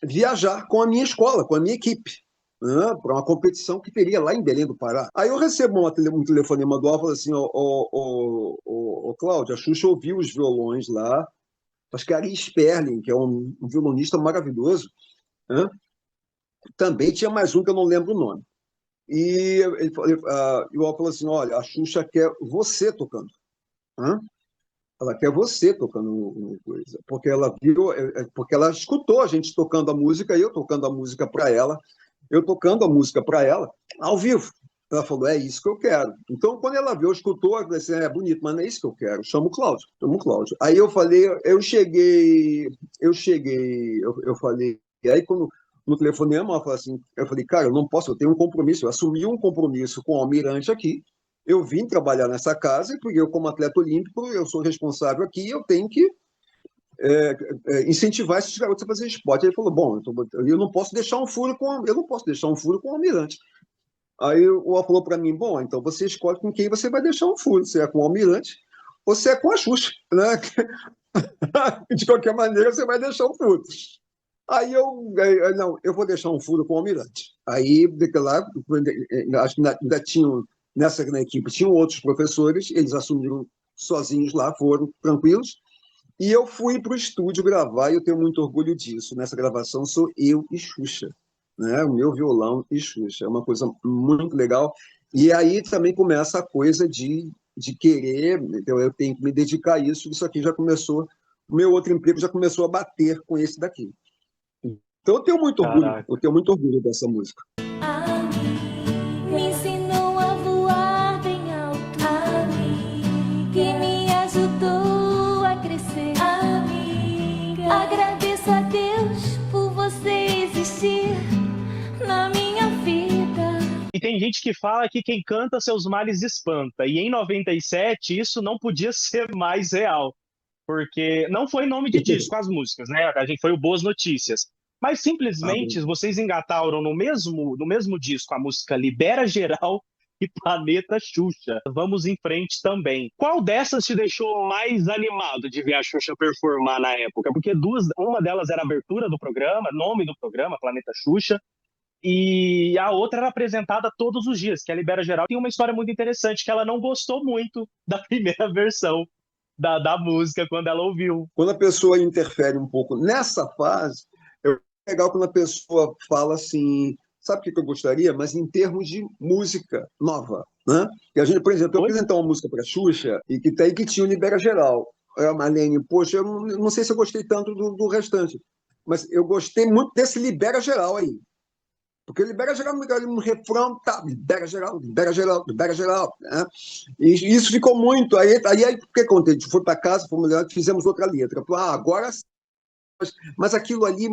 viajar com a minha escola, com a minha equipe, né, para uma competição que teria lá em Belém do Pará. Aí eu recebo um telefonema do Alfa, fala assim, Cláudio, a Xuxa ouviu os violões lá, acho que Ari Sperling, que é um violonista maravilhoso, né, também tinha mais um que eu não lembro o nome. E o Alfa falou assim, olha, a Xuxa quer você tocando. Hã? Ela quer você tocando coisa, porque ela viu, porque ela escutou a gente tocando a música, eu tocando a música para ela, eu tocando a música para ela, ao vivo. Ela falou, é isso que eu quero. Então, quando ela viu, escutou, ela falou assim, é bonito, mas não é isso que eu quero. Chama o Cláudio, chama o Cláudio. Aí eu falei, eu falei, e aí quando no telefonema, ela falou assim, eu falei, cara, eu não posso, eu tenho um compromisso, eu assumi um compromisso com o Almirante aqui, eu vim trabalhar nessa casa, porque eu, como atleta olímpico, eu sou responsável aqui, eu tenho que incentivar esses garotos a fazer esporte. Aí ele falou, bom, eu não posso deixar um furo com o Almirante. Aí o Al falou para mim, bom, então você escolhe com quem você vai deixar um furo, se é com o Almirante ou se é com a Xuxa, né? De qualquer maneira, você vai deixar um furo. Não, eu vou deixar um furo com o Almirante. Aí, lá, acho que ainda tinham, na equipe, tinham outros professores, eles assumiram sozinhos lá, foram tranquilos, e eu fui para o estúdio gravar, e eu tenho muito orgulho disso. Nessa gravação sou eu e Xuxa, né? O meu violão e Xuxa. É uma coisa muito legal. E aí também começa a coisa de querer, então eu tenho que me dedicar a isso. Isso aqui já começou, o meu outro emprego já começou a bater com esse daqui. Então eu tenho muito orgulho dessa música. Me ensinou a voar bem alto, que me ajudou a crescer. Agradeço a Deus por você existir na minha vida. E tem gente que fala que quem canta seus males espanta. E em 97 isso não podia ser mais real. Porque não foi nome de disco as músicas, né? A gente foi o Boas Notícias. Mas simplesmente vocês engataram no mesmo disco a música Libera Geral e Planeta Xuxa. Vamos em frente também. Qual dessas te deixou mais animado de ver a Xuxa performar na época? Porque uma delas era a abertura do programa, nome do programa, Planeta Xuxa, e a outra era apresentada todos os dias, que é a Libera Geral. Tem uma história muito interessante, que ela não gostou muito da primeira versão da música quando ela ouviu. Quando a pessoa interfere um pouco nessa fase, é legal quando a pessoa fala assim, sabe o que eu gostaria? Mas em termos de música nova, né? E a gente, por exemplo, eu apresentar uma música para a Xuxa e que tinha o Libera Geral. A Marlene, poxa, eu não sei se eu gostei tanto do restante, mas eu gostei muito desse Libera Geral aí. Porque Libera Geral, um refrão, tá, Libera Geral, Libera Geral, Libera Geral. Né? E isso ficou muito. Aí o que aconteceu? A gente foi para casa, fizemos outra letra. Agora sim. Mas aquilo ali.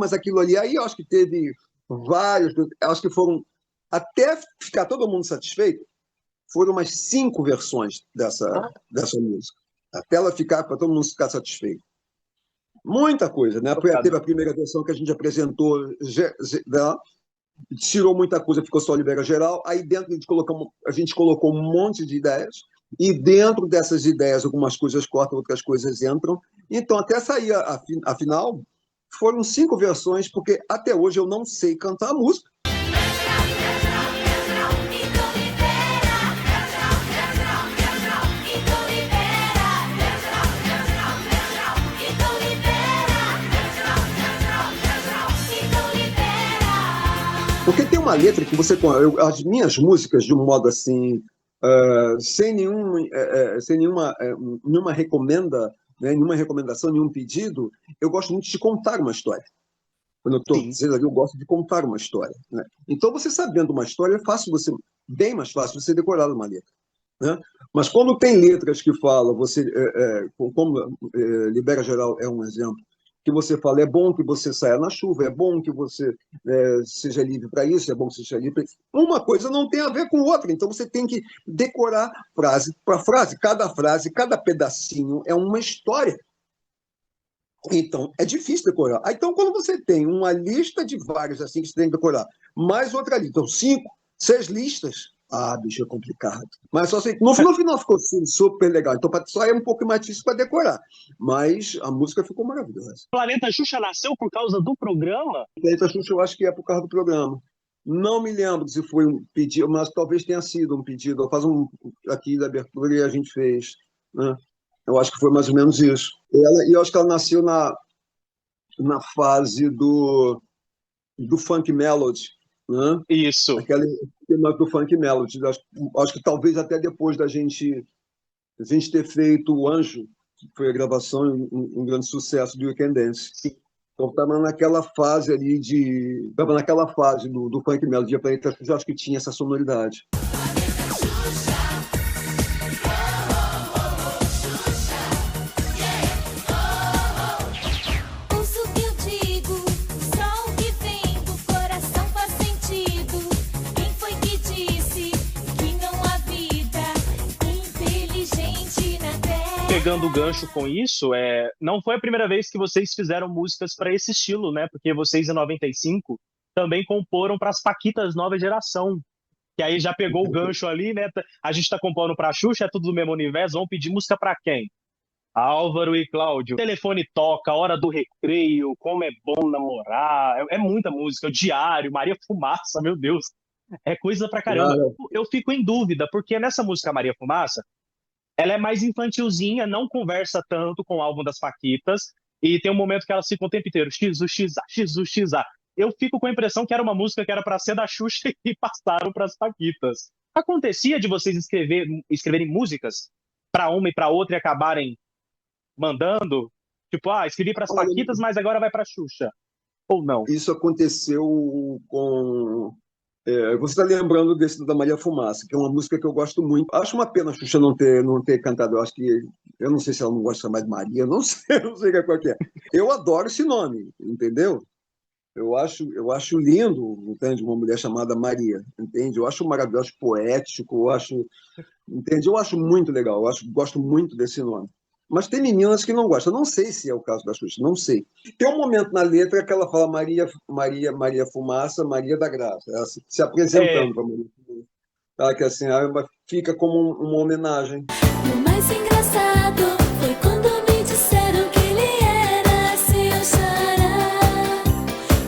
Aí eu acho que teve vários, acho que foram, até ficar todo mundo satisfeito, foram umas 5 versões dessa música. Até ela ficar, para todo mundo ficar satisfeito. Muita coisa, né? Teve a primeira versão que a gente apresentou, tirou muita coisa, ficou só Libera Geral. Aí dentro a gente colocou um monte de ideias, e dentro dessas ideias algumas coisas cortam, outras coisas entram. Então, até sair a final, foram 5 versões, porque até hoje eu não sei cantar a música. Porque tem uma letra que as minhas músicas, de um modo assim, sem nenhuma recomendação, nenhum pedido, eu gosto muito de contar uma história. Quando eu estou dizendo ali, eu gosto de contar uma história. Né? Então, você sabendo uma história, bem mais fácil você decorar uma letra. Né? Mas quando tem letras que falam, como Libera Geral é um exemplo, que você fala, é bom que você saia na chuva, é bom que você seja livre para isso, é bom que você seja livre para isso. Uma coisa não tem a ver com outra, então você tem que decorar frase para frase, cada pedacinho é uma história. Então, é difícil decorar. Então, quando você tem uma lista de vários assim que você tem que decorar, mais outra lista, então 5, 6 listas, bicho, é complicado. Mas só sei, no final ficou super legal. Então, só é um pouco mais difícil para decorar. Mas a música ficou maravilhosa. Planeta Xuxa nasceu por causa do programa? Planeta Xuxa eu acho que é por causa do programa. Não me lembro se foi um pedido, mas talvez tenha sido um pedido. Faz aqui da abertura e a gente fez. Né? Eu acho que foi mais ou menos isso. E eu acho que ela nasceu na fase do Funk Melody. Né? Isso. Aquele tema do Funk Melody. Acho que talvez até depois da gente ter feito o Anjo, que foi a gravação, um grande sucesso do You Can Dance. Sim. Então estava naquela fase ali do Funk Melody. A Planeta Xuxa, acho que tinha essa sonoridade. pegando o gancho com isso, não foi a primeira vez que vocês fizeram músicas para esse estilo, né? Porque vocês em 95 também comporam para as Paquitas Nova Geração, que aí já pegou o gancho ali, né? A gente tá compondo pra Xuxa, é tudo do mesmo universo, vamos pedir música pra quem? Álvaro e Cláudio. Telefone toca, Hora do Recreio, Como é Bom Namorar, é muita música, Diário, Maria Fumaça, meu Deus, é coisa pra caramba. Cara, Eu fico em dúvida, porque nessa música Maria Fumaça, ela é mais infantilzinha, não conversa tanto com o álbum das Paquitas, e tem um momento que elas ficam o tempo inteiro, XUXA, XUXA. Eu fico com a impressão que era uma música que era para ser da Xuxa e passaram para as Paquitas. Acontecia de vocês escreverem músicas para uma e para outra e acabarem mandando? Tipo, escrevi para as olha, Paquitas, mas agora vai para a Xuxa. Ou não? isso aconteceu com. Você está lembrando desse da Maria Fumaça, que é uma música que eu gosto muito. Acho uma pena a Xuxa não ter cantado. Eu acho que. Eu não sei se ela não gosta de chamar de Maria, não sei, não sei qual que é. Eu adoro esse nome, entendeu? Eu acho lindo, entende? Uma mulher chamada Maria, entende? Eu acho maravilhoso, poético, entende? Eu acho muito legal, gosto muito desse nome. Mas tem meninas que não gostam. Não sei se é o caso da Xuxa, não sei. Tem um momento na letra que ela fala Maria, Maria, Maria Fumaça, Maria da Graça. Ela se É, apresentando para Maria Fumaça. Ela que assim, fica como uma homenagem. O mais engraçado foi quando me disseram que ele era seu xará.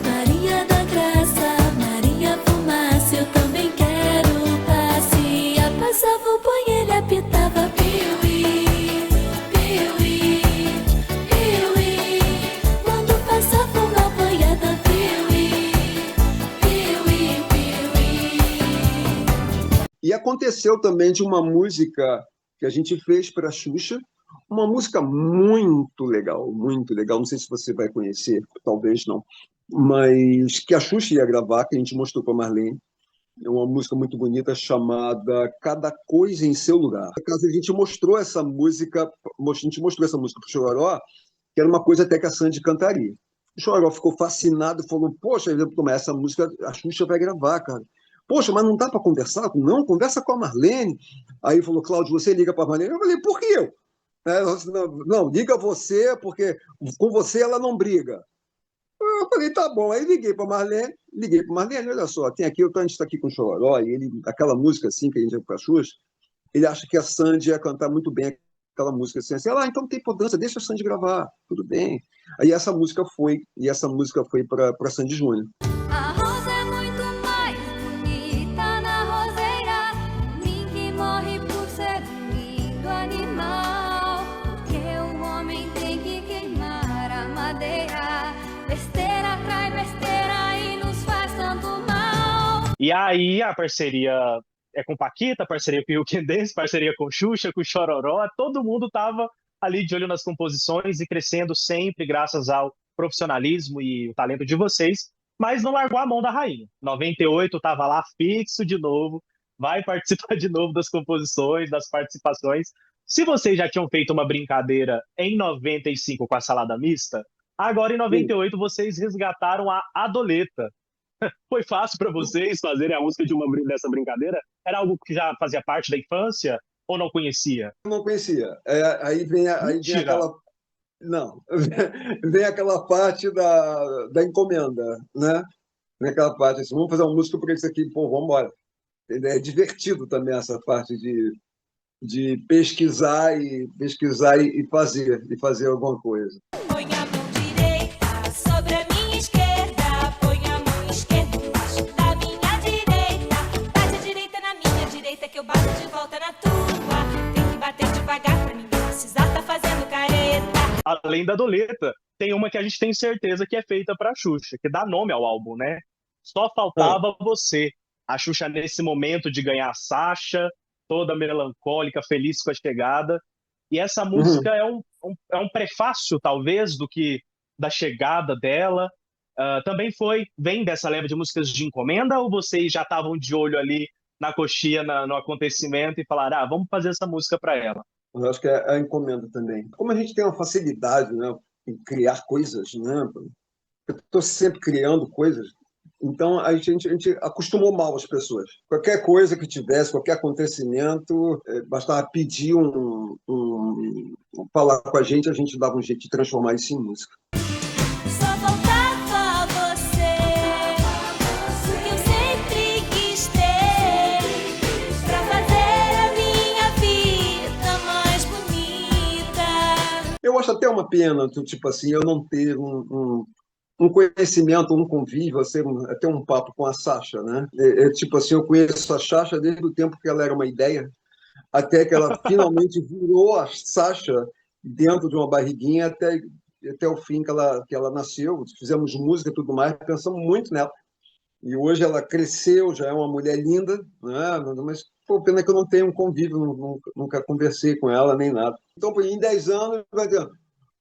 Maria da Graça, Maria Fumaça, eu também quero passear. Passava o banho, ele apitava piuí, piuí, piuí. Quando passava uma boiada, piuí, piuí, piuí. E aconteceu também de uma música que a gente fez para a Xuxa, uma música muito legal, muito legal. Não sei se você vai conhecer, talvez não, mas que a Xuxa ia gravar, que a gente mostrou para a Marlene. É uma música muito bonita chamada Cada Coisa em Seu Lugar. No caso, a gente mostrou essa música, a gente mostrou essa música para o Chororó, que era uma coisa até que a Sandy cantaria. O Chororó ficou fascinado e falou: Poxa, essa música a Xuxa vai gravar, cara. Poxa, mas não dá para conversar? Não, conversa com a Marlene. Aí ele falou: Cláudio, você liga para a Marlene. Eu falei: Por que eu? Não, liga você, porque com você ela não briga. Eu falei: Tá bom. Aí liguei para a Marlene, olha só, a gente está aqui com o Chororó, e aquela música assim que a gente ia para a Xuxa, ele acha que a Sandy ia cantar muito bem aquela música assim, então não tem importância, deixa a Sandy gravar, tudo bem. Aí essa música foi para Sandy Júnior. A rosa é muito mais bonita na roseira. Ninguém morre por ser um lindo animal. Porque o homem tem que queimar a madeira. Besteira atrai besteira e nos faz tanto mal. e aí a parceria é com Paquita, parceria com o Dance, parceria com Xuxa, com Chororó, todo mundo tava ali de olho nas composições e crescendo sempre graças ao profissionalismo e o talento de vocês, mas não largou a mão da rainha. 98 tava lá fixo de novo, vai participar de novo das composições, das participações. Se vocês já tinham feito uma brincadeira em 95 com a Salada Mista, agora em 98 vocês resgataram a Adoleta. Foi fácil para vocês fazerem a música dessa brincadeira? Era algo que já fazia parte da infância ou não conhecia? Eu não conhecia. Aí vem Mentira. aquela. Não, vem aquela parte da encomenda, né? Vem aquela parte assim: vamos fazer uma música por isso aqui, pô, vamos embora. É divertido também essa parte de pesquisar e fazer alguma coisa. Põe a mão direita sobre a minha esquerda. Põe a mão esquerda embaixo da minha direita. Bate a direita na minha direita que eu bato de volta na tua. Tem que bater devagar pra ninguém precisar tá fazendo careta. Além da Doleta, tem uma que a gente tem certeza que é feita pra Xuxa, que dá nome ao álbum, né? Só faltava você. A Xuxa, nesse momento de ganhar a Sasha, toda melancólica, feliz com a chegada. E essa música é um prefácio, talvez, da chegada dela. Também vem dessa leva de músicas de encomenda, ou vocês já estavam de olho ali na coxinha, no acontecimento, e falaram, vamos fazer essa música para ela? Eu acho que é a encomenda também. Como a gente tem uma facilidade, né, em criar coisas, né? Eu estou sempre criando coisas. Então, a gente acostumou mal as pessoas. Qualquer coisa que tivesse, qualquer acontecimento, bastava pedir um falar com a gente dava um jeito de transformar isso em música. Só faltava você, que eu sempre quis ter, pra fazer a minha vida mais bonita. Eu acho até uma pena, tipo assim, eu não ter um conhecimento, um convívio, assim, até um papo com a Sasha, né? Tipo assim, eu conheço a Sasha desde o tempo que ela era uma ideia, até que ela finalmente virou a Sasha dentro de uma barriguinha até o fim que ela nasceu. Fizemos música e tudo mais, pensamos muito nela. E hoje ela cresceu, já é uma mulher linda, né? Mas pô, pena que eu não tenho um convívio, nunca conversei com ela nem nada. Então, em 10 anos, vai ter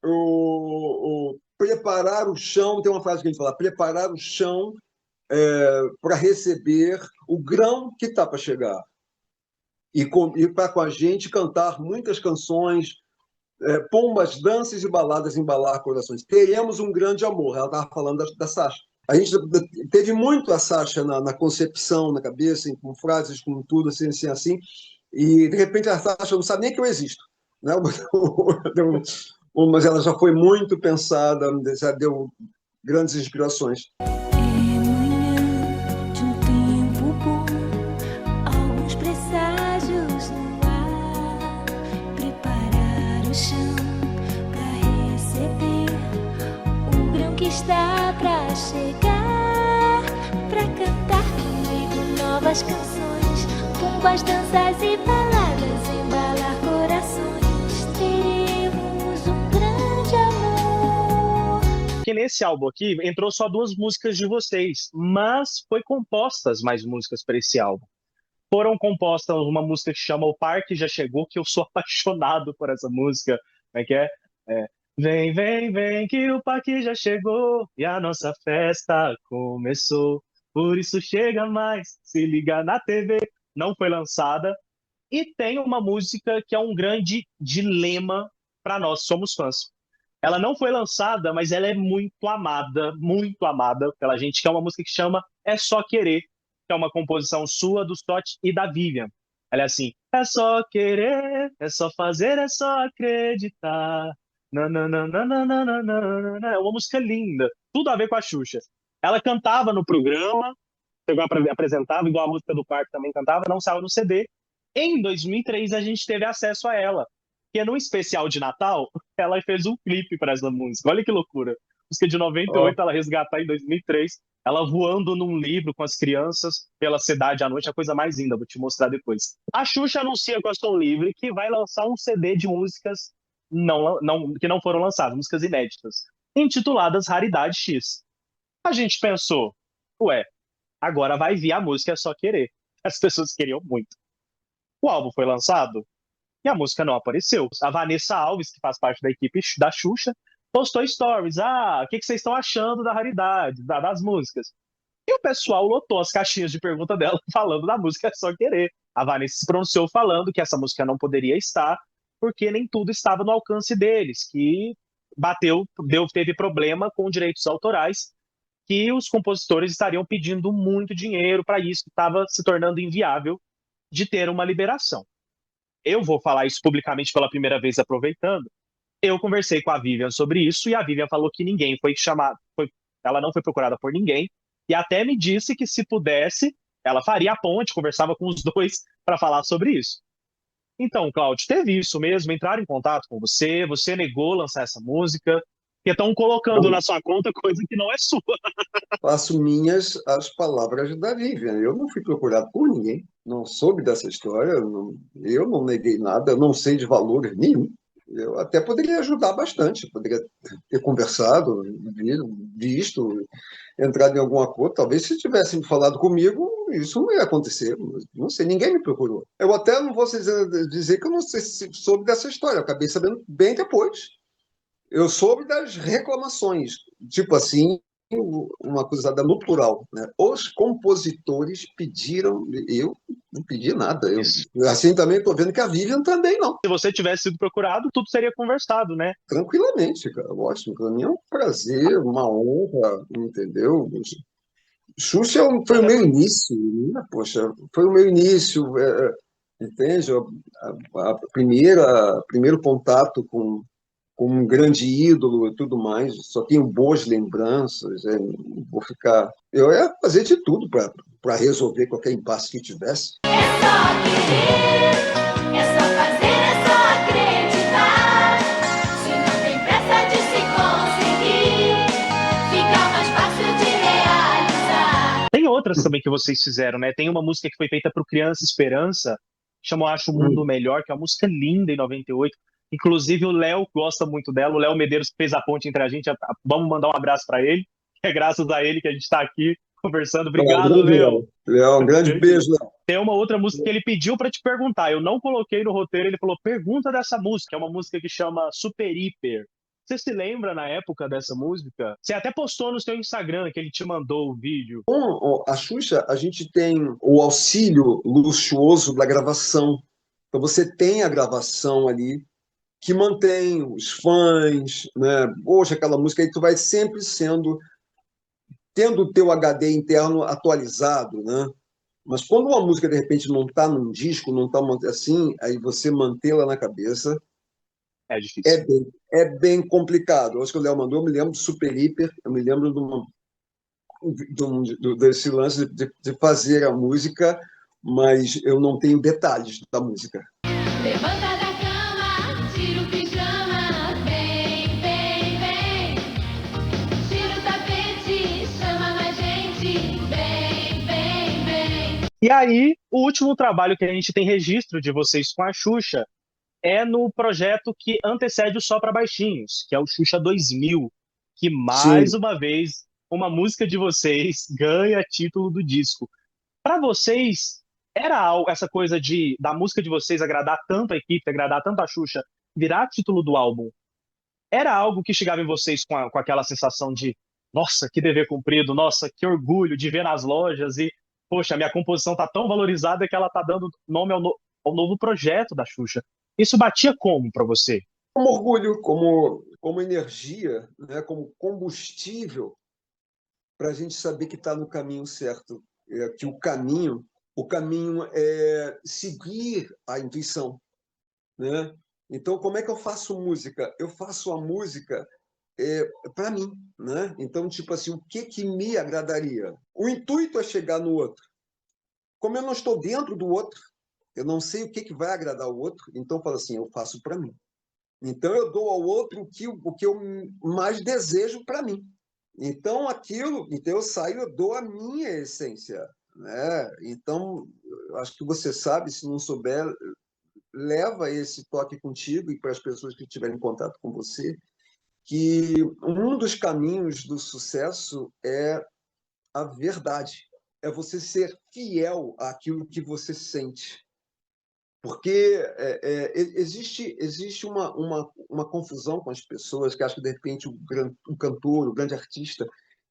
o preparar o chão, tem uma frase que a gente fala, preparar o chão para receber o grão que está para chegar. E para com a gente cantar muitas canções, pombas, danças e baladas, embalar corações. Teremos um grande amor. Ela estava falando da Sasha. A gente teve muito a Sasha na concepção, na cabeça, com frases, com tudo, assim. E, de repente, a Sasha não sabe nem que eu existo. Né? Mas ela já foi muito pensada, já deu grandes inspirações. Está pra chegar, pra cantar comigo novas canções, pombas, danças e baladas, embalar corações. Teremos um grande amor. Que nesse álbum aqui entrou só 2 músicas de vocês, mas foi compostas mais músicas para esse álbum. Foram compostas uma música que chama O Parque Já Chegou, que eu sou apaixonado por essa música. Como é que é? Vem, vem, vem, que o parque já chegou e a nossa festa começou. Por isso chega mais, se liga na TV. Não foi lançada. E tem uma música que é um grande dilema para nós, somos fãs. Ela não foi lançada, mas ela é muito amada pela gente, que é uma música que chama É Só Querer, que é uma composição sua, do Stott e da Vivian. Ela é assim: é só querer, é só fazer, é só acreditar. É uma música linda, tudo a ver com a Xuxa. Ela cantava no programa, apresentava, igual a música do Parque também cantava, não saiu no CD. Em 2003 a gente teve acesso a ela, que no especial de Natal, ela fez um clipe para essa música. Olha que loucura. Música de 98, ela resgatar em 2003, ela voando num livro com as crianças pela cidade à noite, a coisa mais linda, vou te mostrar depois. A Xuxa anuncia com a Som Livre que vai lançar um CD de músicas que não foram lançadas, músicas inéditas, intituladas Raridade X. A gente pensou, agora vai vir a música É Só Querer. As pessoas queriam muito. O álbum foi lançado e a música não apareceu. A Vanessa Alves, que faz parte da equipe da Xuxa, postou stories. O que vocês estão achando da raridade, das músicas? E o pessoal lotou as caixinhas de pergunta dela falando da música É Só Querer. A Vanessa se pronunciou falando que essa música não poderia estar porque nem tudo estava no alcance deles, que teve problema com direitos autorais, que os compositores estariam pedindo muito dinheiro para isso, que estava se tornando inviável de ter uma liberação. Eu vou falar isso publicamente pela primeira vez, aproveitando. Eu conversei com a Vivian sobre isso e a Vivian falou que ninguém foi chamado, ela não foi procurada por ninguém, e até me disse que se pudesse, ela faria a ponte, conversava com os dois para falar sobre isso. Então, Cláudio, teve isso mesmo? Entraram em contato com você? Você negou lançar essa música? Porque estão colocando na sua conta coisa que não é sua. Faço minhas as palavras da Vivian. Eu não fui procurado por ninguém. Não soube dessa história. Eu não neguei nada. Eu não sei de valor nenhum. Eu até poderia ajudar bastante. Poderia ter conversado, visto, entrado em algum acordo. Talvez se tivessem falado comigo, isso não ia acontecer. Não sei, ninguém me procurou. Eu até não vou dizer que eu não sei se soube dessa história. Eu acabei sabendo bem depois. Eu soube das reclamações. Tipo assim, uma coisa no plural, né? Os compositores pediram, eu não pedi nada. Assim também estou vendo que a Vivian também não. Se você tivesse sido procurado, tudo seria conversado, né? Tranquilamente, cara. Ótimo. Para mim é um prazer, uma honra, entendeu? Xuxa foi o meu início, né? Poxa, foi o meu início. entende? Primeiro contato com um grande ídolo e tudo mais, só tenho boas lembranças, vou ficar... Eu ia fazer de tudo para resolver qualquer impasse que tivesse. É só querer, é só fazer, é só acreditar. Se não tem pressa de se conseguir, fica mais fácil de realizar. Tem outras também que vocês fizeram, né? Tem uma música que foi feita pro Criança Esperança, chama Acho o Mundo Melhor, que é uma música linda em 98. Inclusive o Léo gosta muito dela, o Léo Medeiros fez a ponte entre a gente, vamos mandar um abraço para ele, que é graças a ele que a gente está aqui conversando. Obrigado, Léo. Léo, um grande beijo, Léo. Tem uma outra música que ele pediu para te perguntar, eu não coloquei no roteiro, ele falou, pergunta dessa música, é uma música que chama Super Hiper. Você se lembra na época dessa música? Você até postou no seu Instagram que ele te mandou o vídeo. Com a Xuxa, a gente tem o auxílio luxuoso da gravação. Então você tem a gravação ali, que mantém os fãs, né? Poxa, aquela música aí tu vai sempre tendo o teu HD interno atualizado, né? Mas quando uma música de repente não está num disco, não está assim, aí você mantê-la na cabeça é difícil. É bem complicado. Eu acho que o Léo mandou, eu me lembro do Super Hiper, eu me lembro desse lance de fazer a música, mas eu não tenho detalhes da música. Levanta da cama, tira o pijama, vem, vem, vem. Tira o tapete, chama mais gente, vem, vem, vem. E aí, o último trabalho que a gente tem registro de vocês com a Xuxa é no projeto que antecede o Só Pra Baixinhos, que é o Xuxa 2000, que mais uma vez uma música de vocês ganha título do disco. Para vocês, era essa coisa da música de vocês agradar tanto a equipe, agradar tanto a Xuxa, virar título do álbum? Era algo que chegava em vocês com aquela sensação de nossa, que dever cumprido, nossa, que orgulho de ver nas lojas e, poxa, a minha composição tá tão valorizada que ela tá dando nome ao novo projeto da Xuxa. Isso batia como para você? Como orgulho, como energia, né? Como combustível para a gente saber que está no caminho certo, que o caminho é seguir a intuição, né? Então, como é que eu faço música? Eu faço a música para mim, né? Então, tipo assim, o que me agradaria? O intuito é chegar no outro. Como eu não estou dentro do outro, eu não sei o que vai agradar o outro, então eu falo assim, eu faço para mim. Então eu dou ao outro o que eu mais desejo para mim. Então eu saio, eu dou a minha essência, né? Então, eu acho que você sabe, se não souber, leva esse toque contigo e para as pessoas que estiverem em contato com você, que um dos caminhos do sucesso é a verdade, é você ser fiel àquilo que você sente. Porque existe uma confusão com as pessoas que acham que, de repente, o cantor, o grande artista,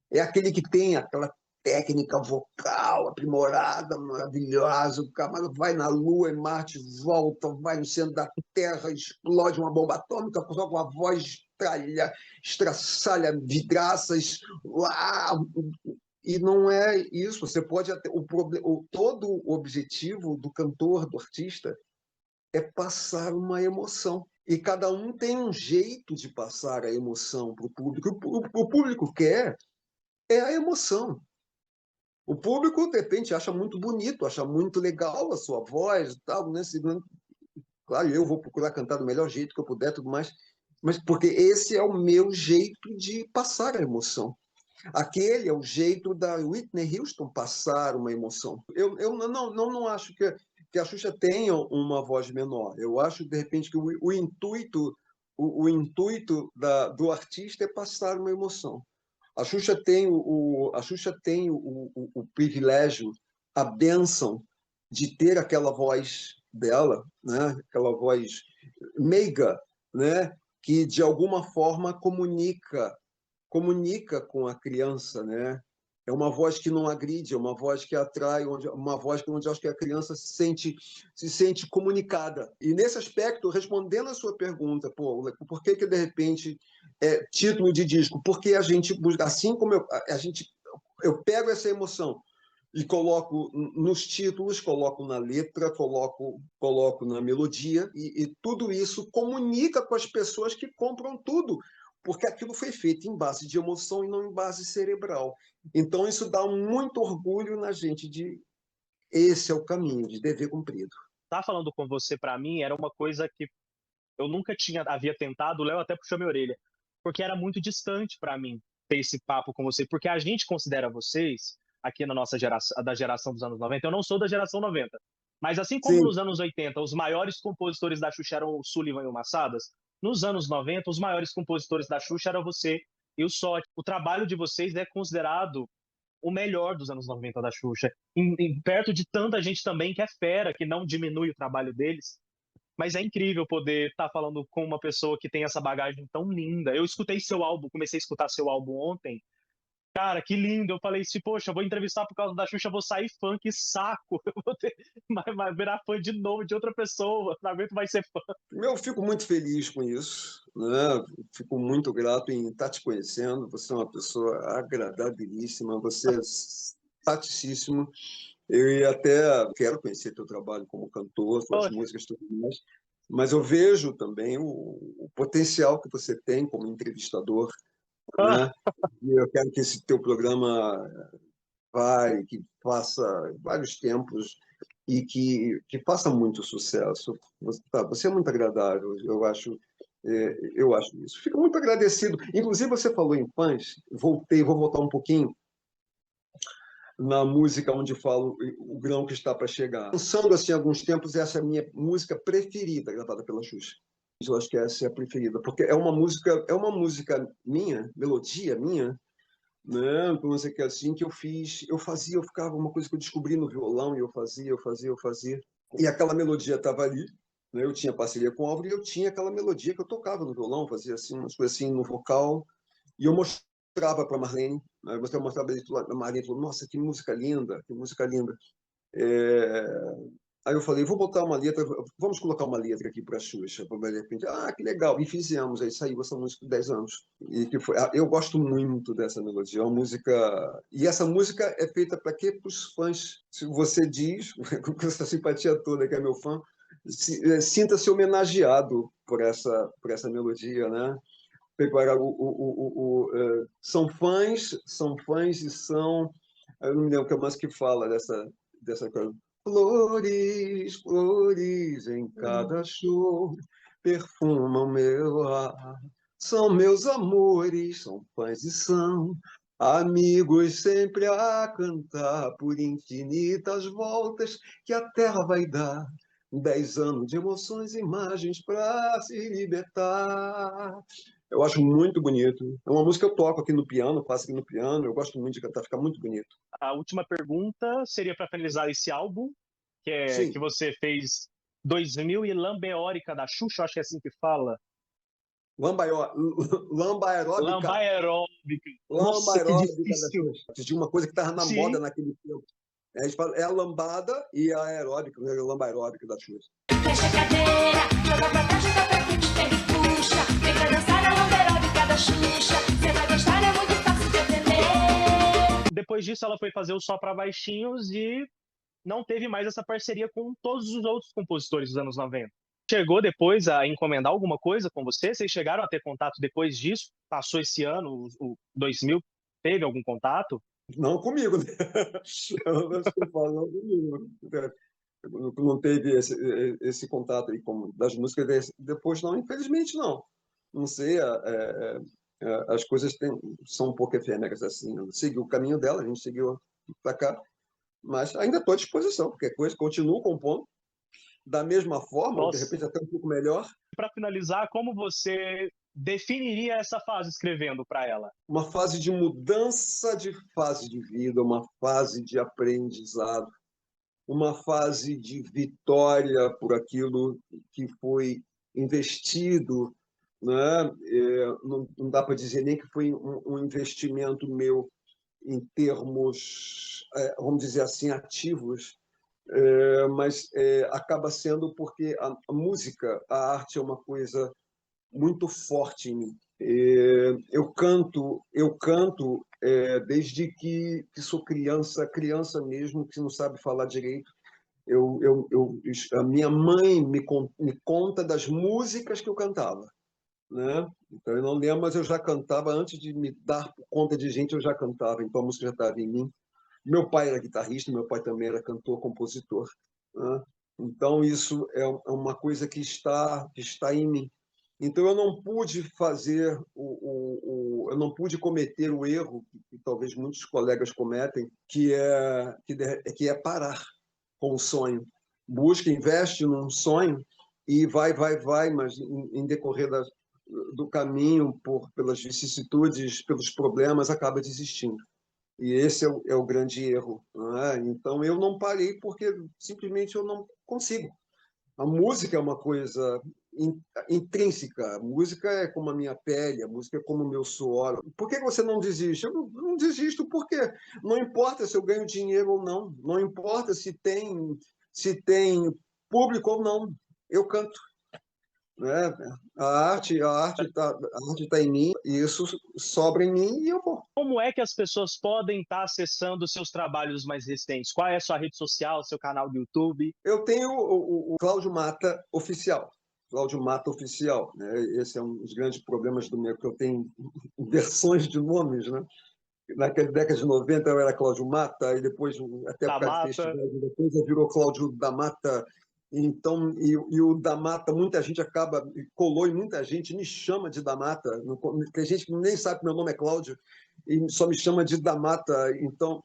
é aquele que tem aquela técnica vocal aprimorada, maravilhosa, o cara vai na Lua, em Marte, volta, vai no centro da Terra, explode uma bomba atômica, só com a voz estraçalha vidraças, uau! E não é isso. Você pode todo o objetivo do cantor, do artista, é passar uma emoção. E cada um tem um jeito de passar a emoção para o público. O público quer a emoção. O público, de repente, acha muito bonito, acha muito legal a sua voz, tal, né? Claro, eu vou procurar cantar do melhor jeito que eu puder, tudo mais, mas porque esse é o meu jeito de passar a emoção. Aquele é o jeito da Whitney Houston passar uma emoção. Eu não acho que a Xuxa tenha uma voz menor. Eu acho, de repente, que o intuito do artista é passar uma emoção. A Xuxa tem o privilégio, a bênção de ter aquela voz dela, né? Aquela voz meiga, né? Que, de alguma forma, comunica com a criança, né? É uma voz que não agride, é uma voz que atrai, uma voz onde acho que a criança se sente comunicada. E nesse aspecto, respondendo a sua pergunta, por que de repente título de disco? Porque a gente busca, assim como eu pego essa emoção, e coloco nos títulos, coloco na letra, coloco na melodia, e tudo isso comunica com as pessoas que compram tudo, porque aquilo foi feito em base de emoção e não em base cerebral. Então, isso dá muito orgulho na gente de esse é o caminho, de dever cumprido. Tá falando com você, pra mim, era uma coisa que eu nunca havia tentado, o Léo até puxou minha orelha, porque era muito distante pra mim ter esse papo com você, porque a gente considera vocês, aqui na nossa geração, da geração dos anos 90, eu não sou da geração 90, mas assim como Sim, nos anos 80 os maiores compositores da Xuxa eram o Sullivan e o Massadas, nos anos 90 os maiores compositores da Xuxa eram você e o Sot. O trabalho de vocês é considerado o melhor dos anos 90 da Xuxa, perto de tanta gente também que é fera, que não diminui o trabalho deles, mas é incrível poder estar falando com uma pessoa que tem essa bagagem tão linda. Eu escutei seu álbum, comecei a escutar seu álbum ontem. Cara, que lindo. Eu falei assim, poxa, eu vou entrevistar por causa da Xuxa, eu vou sair fã, que saco. Eu vou ter, vai virar fã de novo, de outra pessoa. Não aguento mais ser fã. eu fico muito feliz com isso, né? Fico muito grato em estar te conhecendo. Você é uma pessoa agradabilíssima, você é satisfíssimo. Eu até quero conhecer teu trabalho como cantor, suas Poxa, músicas, tudo mais, mas eu vejo também o potencial que você tem como entrevistador, ah, né? E eu quero que esse teu programa que faça vários tempos e que faça muito sucesso. Você é muito agradável, eu acho isso. Fico muito agradecido. Inclusive, você falou em fãs, vou voltar um pouquinho na música onde falo o grão que está para chegar. Pensando assim, alguns tempos, essa é a minha música preferida gravada pela Xuxa. Eu acho que essa é a preferida, porque é uma música minha, melodia minha, né? Então, você quer assim que eu ficava uma coisa que eu descobri no violão e eu fazia. E aquela melodia estava ali, né? Eu tinha parceria com o Álvaro e eu tinha aquela melodia que eu tocava no violão, fazia assim umas coisas assim no vocal. E eu mostrava para a Marlene, né? Eu mostrava a Marlene falou: "Nossa, que música linda, que música linda". É... Aí eu falei: "Vou botar uma letra, vamos colocar uma letra aqui para a Xuxa". De repente, que legal. E fizemos, aí saiu essa música com 10 anos. E que foi, eu gosto muito dessa melodia, é uma música. E essa música é feita para quê? Para os fãs. Se você diz, com essa simpatia toda que é meu fã, sinta-se homenageado por essa melodia, né? Agora, são fãs e são. Eu não me lembro o que mais que fala dessa coisa. Flores, flores em cada show perfumam meu ar. São meus amores, são fãs e são amigos sempre a cantar por infinitas voltas que a terra vai dar. 10 anos de emoções e imagens para se libertar. Eu acho muito bonito. É uma música que eu toco aqui no piano, faço aqui no piano. Eu gosto muito de cantar, fica muito bonito. a última pergunta seria para finalizar esse álbum, que Sim, você fez 2000 e Lambeórica da Xuxa, acho que é assim que fala. lamba aeróbica. Lambaeróbica. Lamba Nossa, que aeróbica da difícil. Xuxa. De uma coisa que estava na moda Sim. naquele tempo. A gente fala, é a lambada e a aeróbica, né? A lamba aeróbica da Xuxa. Fecha a cadeira, joga pra trás, joga pra frente, pega e puxa. Vem pra dançar a lamba aeróbica da Xuxa. Cê vai gostar, é muito fácil de aprender. Depois disso, ela foi fazer o Só Pra Baixinhos e não teve mais essa parceria com todos os outros compositores dos anos 90. Chegou depois a encomendar alguma coisa com você? Vocês chegaram a ter contato depois disso? Passou esse ano, o 2000, teve algum contato? Não comigo, né? Eu estou falando comigo. Não teve esse contato aí como das músicas depois, não. Infelizmente, não. Não sei, as coisas são um pouco efêmeras assim. Seguiu o caminho dela, a gente seguiu para cá, mas ainda estou à disposição. Qualquer coisa, continuo compondo da mesma forma, ou de Nossa, repente até um pouco melhor. para finalizar, como você definiria essa fase escrevendo para ela? Uma fase de mudança de fase de vida, uma fase de aprendizado, uma fase de vitória por aquilo que foi investido, né? Não dá para dizer nem que foi um investimento meu em termos, vamos dizer assim, ativos, mas acaba sendo porque a música, a arte é uma coisa muito forte em mim. Eu canto desde que sou criança mesmo, que não sabe falar direito. A minha mãe me conta das músicas que eu cantava, né? Então eu não lembro, mas eu já cantava antes de me dar conta de gente, eu já cantava, então a música já estava em mim. Meu pai era guitarrista, meu pai também era cantor, compositor, né? Então isso é uma coisa que está em mim. Então eu não pude fazer eu não pude cometer o erro que talvez muitos colegas cometem, que é parar com o sonho. Busca, investe num sonho e vai, mas em decorrer do caminho, pelas vicissitudes, pelos problemas, acaba desistindo. E esse é o grande erro, né? Então eu não parei porque simplesmente eu não consigo. A música é uma coisa intrínseca. A música é como a minha pele, a música é como o meu suor. Por que você não desiste? Eu não desisto porque não importa se eu ganho dinheiro ou não, não importa se tem público ou não, eu canto, né? A arte tá em mim, e isso sobra em mim e eu vou. Como é que as pessoas podem estar acessando os seus trabalhos mais recentes? Qual é a sua rede social, seu canal do YouTube? Eu tenho o Cláudio Mata Oficial. Cláudio Mata Oficial, né? Esse é um dos grandes problemas do meu, que eu tenho versões de nomes, né? Naquela década de 90 eu era Cláudio Mata, e depois, até Da por causa de Mata. festivais, depois virou Cláudio da Mata. Então, e o da Mata, muita gente colou, e muita gente me chama de da Mata. Tem gente que nem sabe que meu nome é Cláudio e só me chama de da Mata. Então,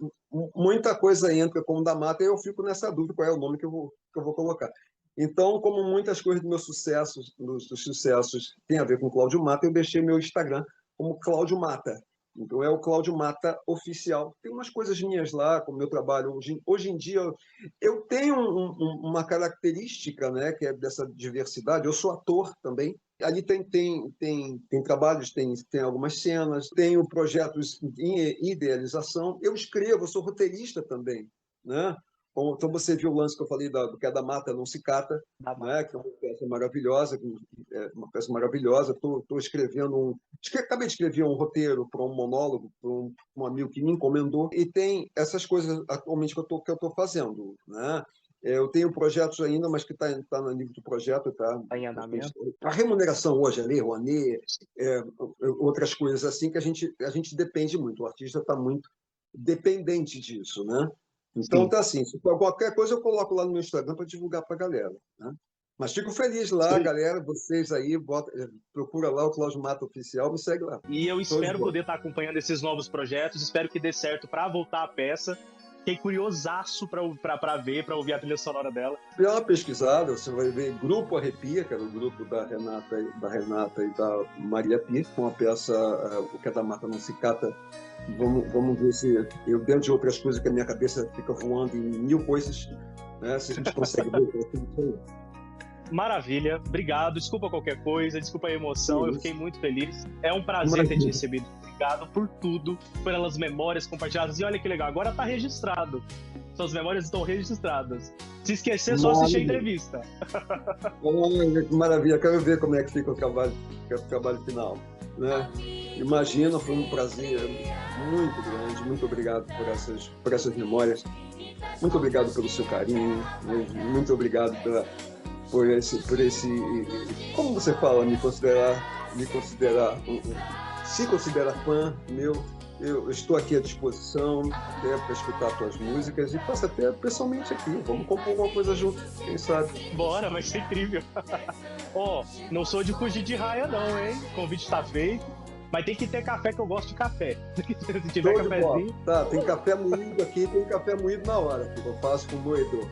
muita coisa entra com da Mata e eu fico nessa dúvida qual é o nome que eu vou colocar. Então, como muitas coisas dos sucessos tem a ver com Cláudio Mata, eu deixei meu Instagram como Cláudio Mata. Então é o Cláudio Mata Oficial. Tem umas coisas minhas lá, como meu trabalho. Hoje em dia, eu tenho uma característica, né, que é dessa diversidade. Eu sou ator também. Ali tem trabalhos, tem algumas cenas, tenho projetos em idealização. Eu escrevo, eu sou roteirista também, né? Então você viu o lance que eu falei do que é da Mata Não Se Cata, né? Que é uma peça maravilhosa, Estou escrevendo acabei de escrever um roteiro para um monólogo, para um amigo que me encomendou, e tem essas coisas atualmente que eu estou fazendo, né? Eu tenho projetos ainda, mas que está no nível do projeto. Tá em andamento. A remuneração hoje, a Lei Rouanet, outras coisas assim, que a gente depende muito. O artista está muito dependente disso, né? Então, tá assim, qualquer coisa eu coloco lá no meu Instagram para divulgar para a galera, né? Mas fico feliz lá, galera, vocês aí, procura lá o Cláudio Mata Oficial, me segue lá. E eu espero poder estar acompanhando esses novos projetos, espero que dê certo para voltar à peça. Fiquei curiosaço para ouvir a trilha sonora dela. Dê uma pesquisada, você vai ver Grupo Arrepia, que era o grupo da Renata e da Maria Pia, com a peça O que é da Mata Não Se Cata. Vamos ver se eu, dentro de outras coisas que a minha cabeça fica voando em 1000 coisas, né, se a gente consegue ver tudo. Maravilha, obrigado, desculpa qualquer coisa, desculpa a emoção, eu fiquei muito feliz. É um prazer ter te recebido. Obrigado por tudo, pelas memórias compartilhadas. E olha que legal, agora tá registrado. Suas memórias estão registradas. Se esquecer, só assistir a entrevista. Maravilha, quero ver como é que fica o trabalho final, né? Imagina, foi um prazer muito grande. Muito obrigado por essas memórias. Muito obrigado pelo seu carinho. Muito obrigado por esse, como você fala, se considerar fã meu. Eu estou aqui à disposição até para escutar tuas músicas e passa até pessoalmente aqui. Vamos compor alguma coisa junto, quem sabe? Bora, vai ser incrível. Não sou de fugir de raia não, hein? O convite tá feito. Mas tem que ter café, que eu gosto de café. Se tiver cafezinho... Tá, tem café moído aqui, tem café moído na hora, que eu faço com moedor.